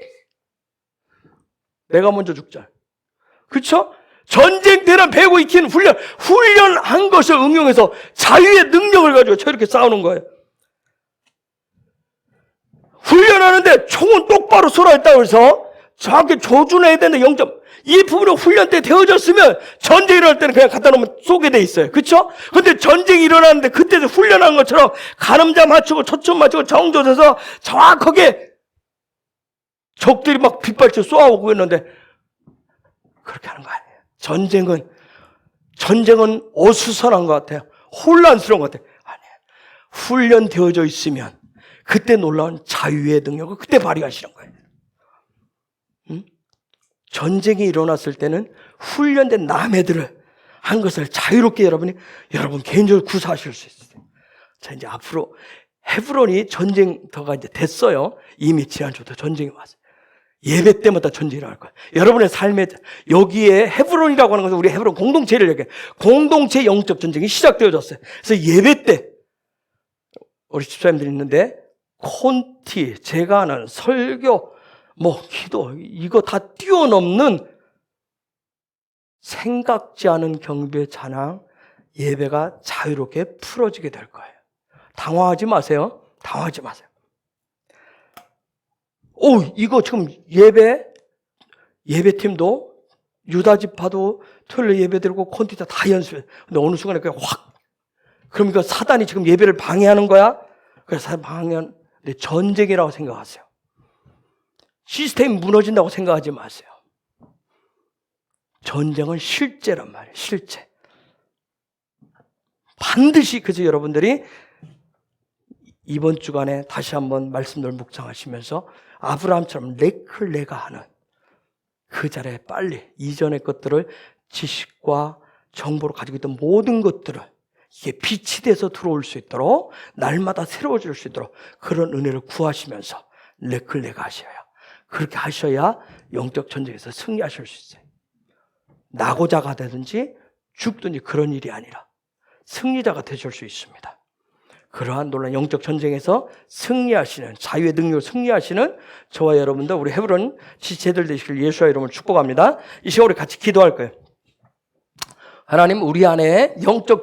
내가 먼저 죽자. 그렇죠? 전쟁 때는 배우고 익히는 훈련한 것을 응용해서 자유의 능력을 가지고 저렇게 싸우는 거예요. 훈련하는데 총은 똑바로 쏘라 했다고 해서 정확히 조준해야 되는데 0점. 이 부분은 훈련 때 되어졌으면 전쟁이 일어날 때는 그냥 갖다 놓으면 쏘게 돼 있어요. 그렇죠? 근데 전쟁이 일어나는데 그때도 훈련한 것처럼 가늠자 맞추고 초점 맞추고 정조져서 정확하게 적들이 막 빗발쳐 쏘아오고 있는데 그렇게 하는 거 아니에요. 전쟁은 어수선한 것 같아요. 혼란스러운 것 같아요. 아니에요. 훈련되어져 있으면 그때 놀라운 자유의 능력을 그때 발휘하시는 거예요. 전쟁이 일어났을 때는 훈련된 남애들을 한 것을 자유롭게 여러분 개인적으로 구사하실 수 있어요. 자, 이제 앞으로 헤브론이 전쟁터가 이제 됐어요. 이미 지난주부터 전쟁이 왔어요. 예배 때마다 전쟁이 일어날 거예요. 여러분의 삶에 여기에 헤브론이라고 하는 것은 우리 헤브론 공동체를 얘기해요. 공동체 영적 전쟁이 시작되어졌어요. 그래서 예배 때 우리 집사님들이 있는데 콘티, 제가 하는 설교, 기도 이거 다 뛰어넘는 생각지 않은 경배 찬양 예배가 자유롭게 풀어지게 될 거예요. 당황하지 마세요. 당황하지 마세요. 이거 지금 예배팀도 유다 지파도 토요일 예배 드리고 콘티도 다 연습해. 근데 어느 순간에 그냥 확. 그러니까 사단이 지금 예배를 방해하는 거야. 그래서 사단 방해하는 전쟁이라고 생각하세요. 시스템이 무너진다고 생각하지 마세요. 전쟁은 실제란 말이에요. 실제. 반드시 그래서 여러분들이 이번 주간에 다시 한번 말씀들 묵상하시면서 아브라함처럼 레클레가 하는 그 자리에 빨리 이전의 것들을 지식과 정보로 가지고 있던 모든 것들을 이게 빛이 돼서 들어올 수 있도록 날마다 새로워질 수 있도록 그런 은혜를 구하시면서 레클레가 하셔야 그렇게 하셔야 영적 전쟁에서 승리하실 수 있어요. 낙오자가 되든지 죽든지 그런 일이 아니라 승리자가 되실 수 있습니다. 그러한 놀라운 영적 전쟁에서 승리하시는, 자유의 능력을 승리하시는 저와 여러분들, 우리 헤브론 지체들 되시길 예수와 이름으로 축복합니다. 이 시간 우리 같이 기도할 거예요. 하나님, 우리 안에 영적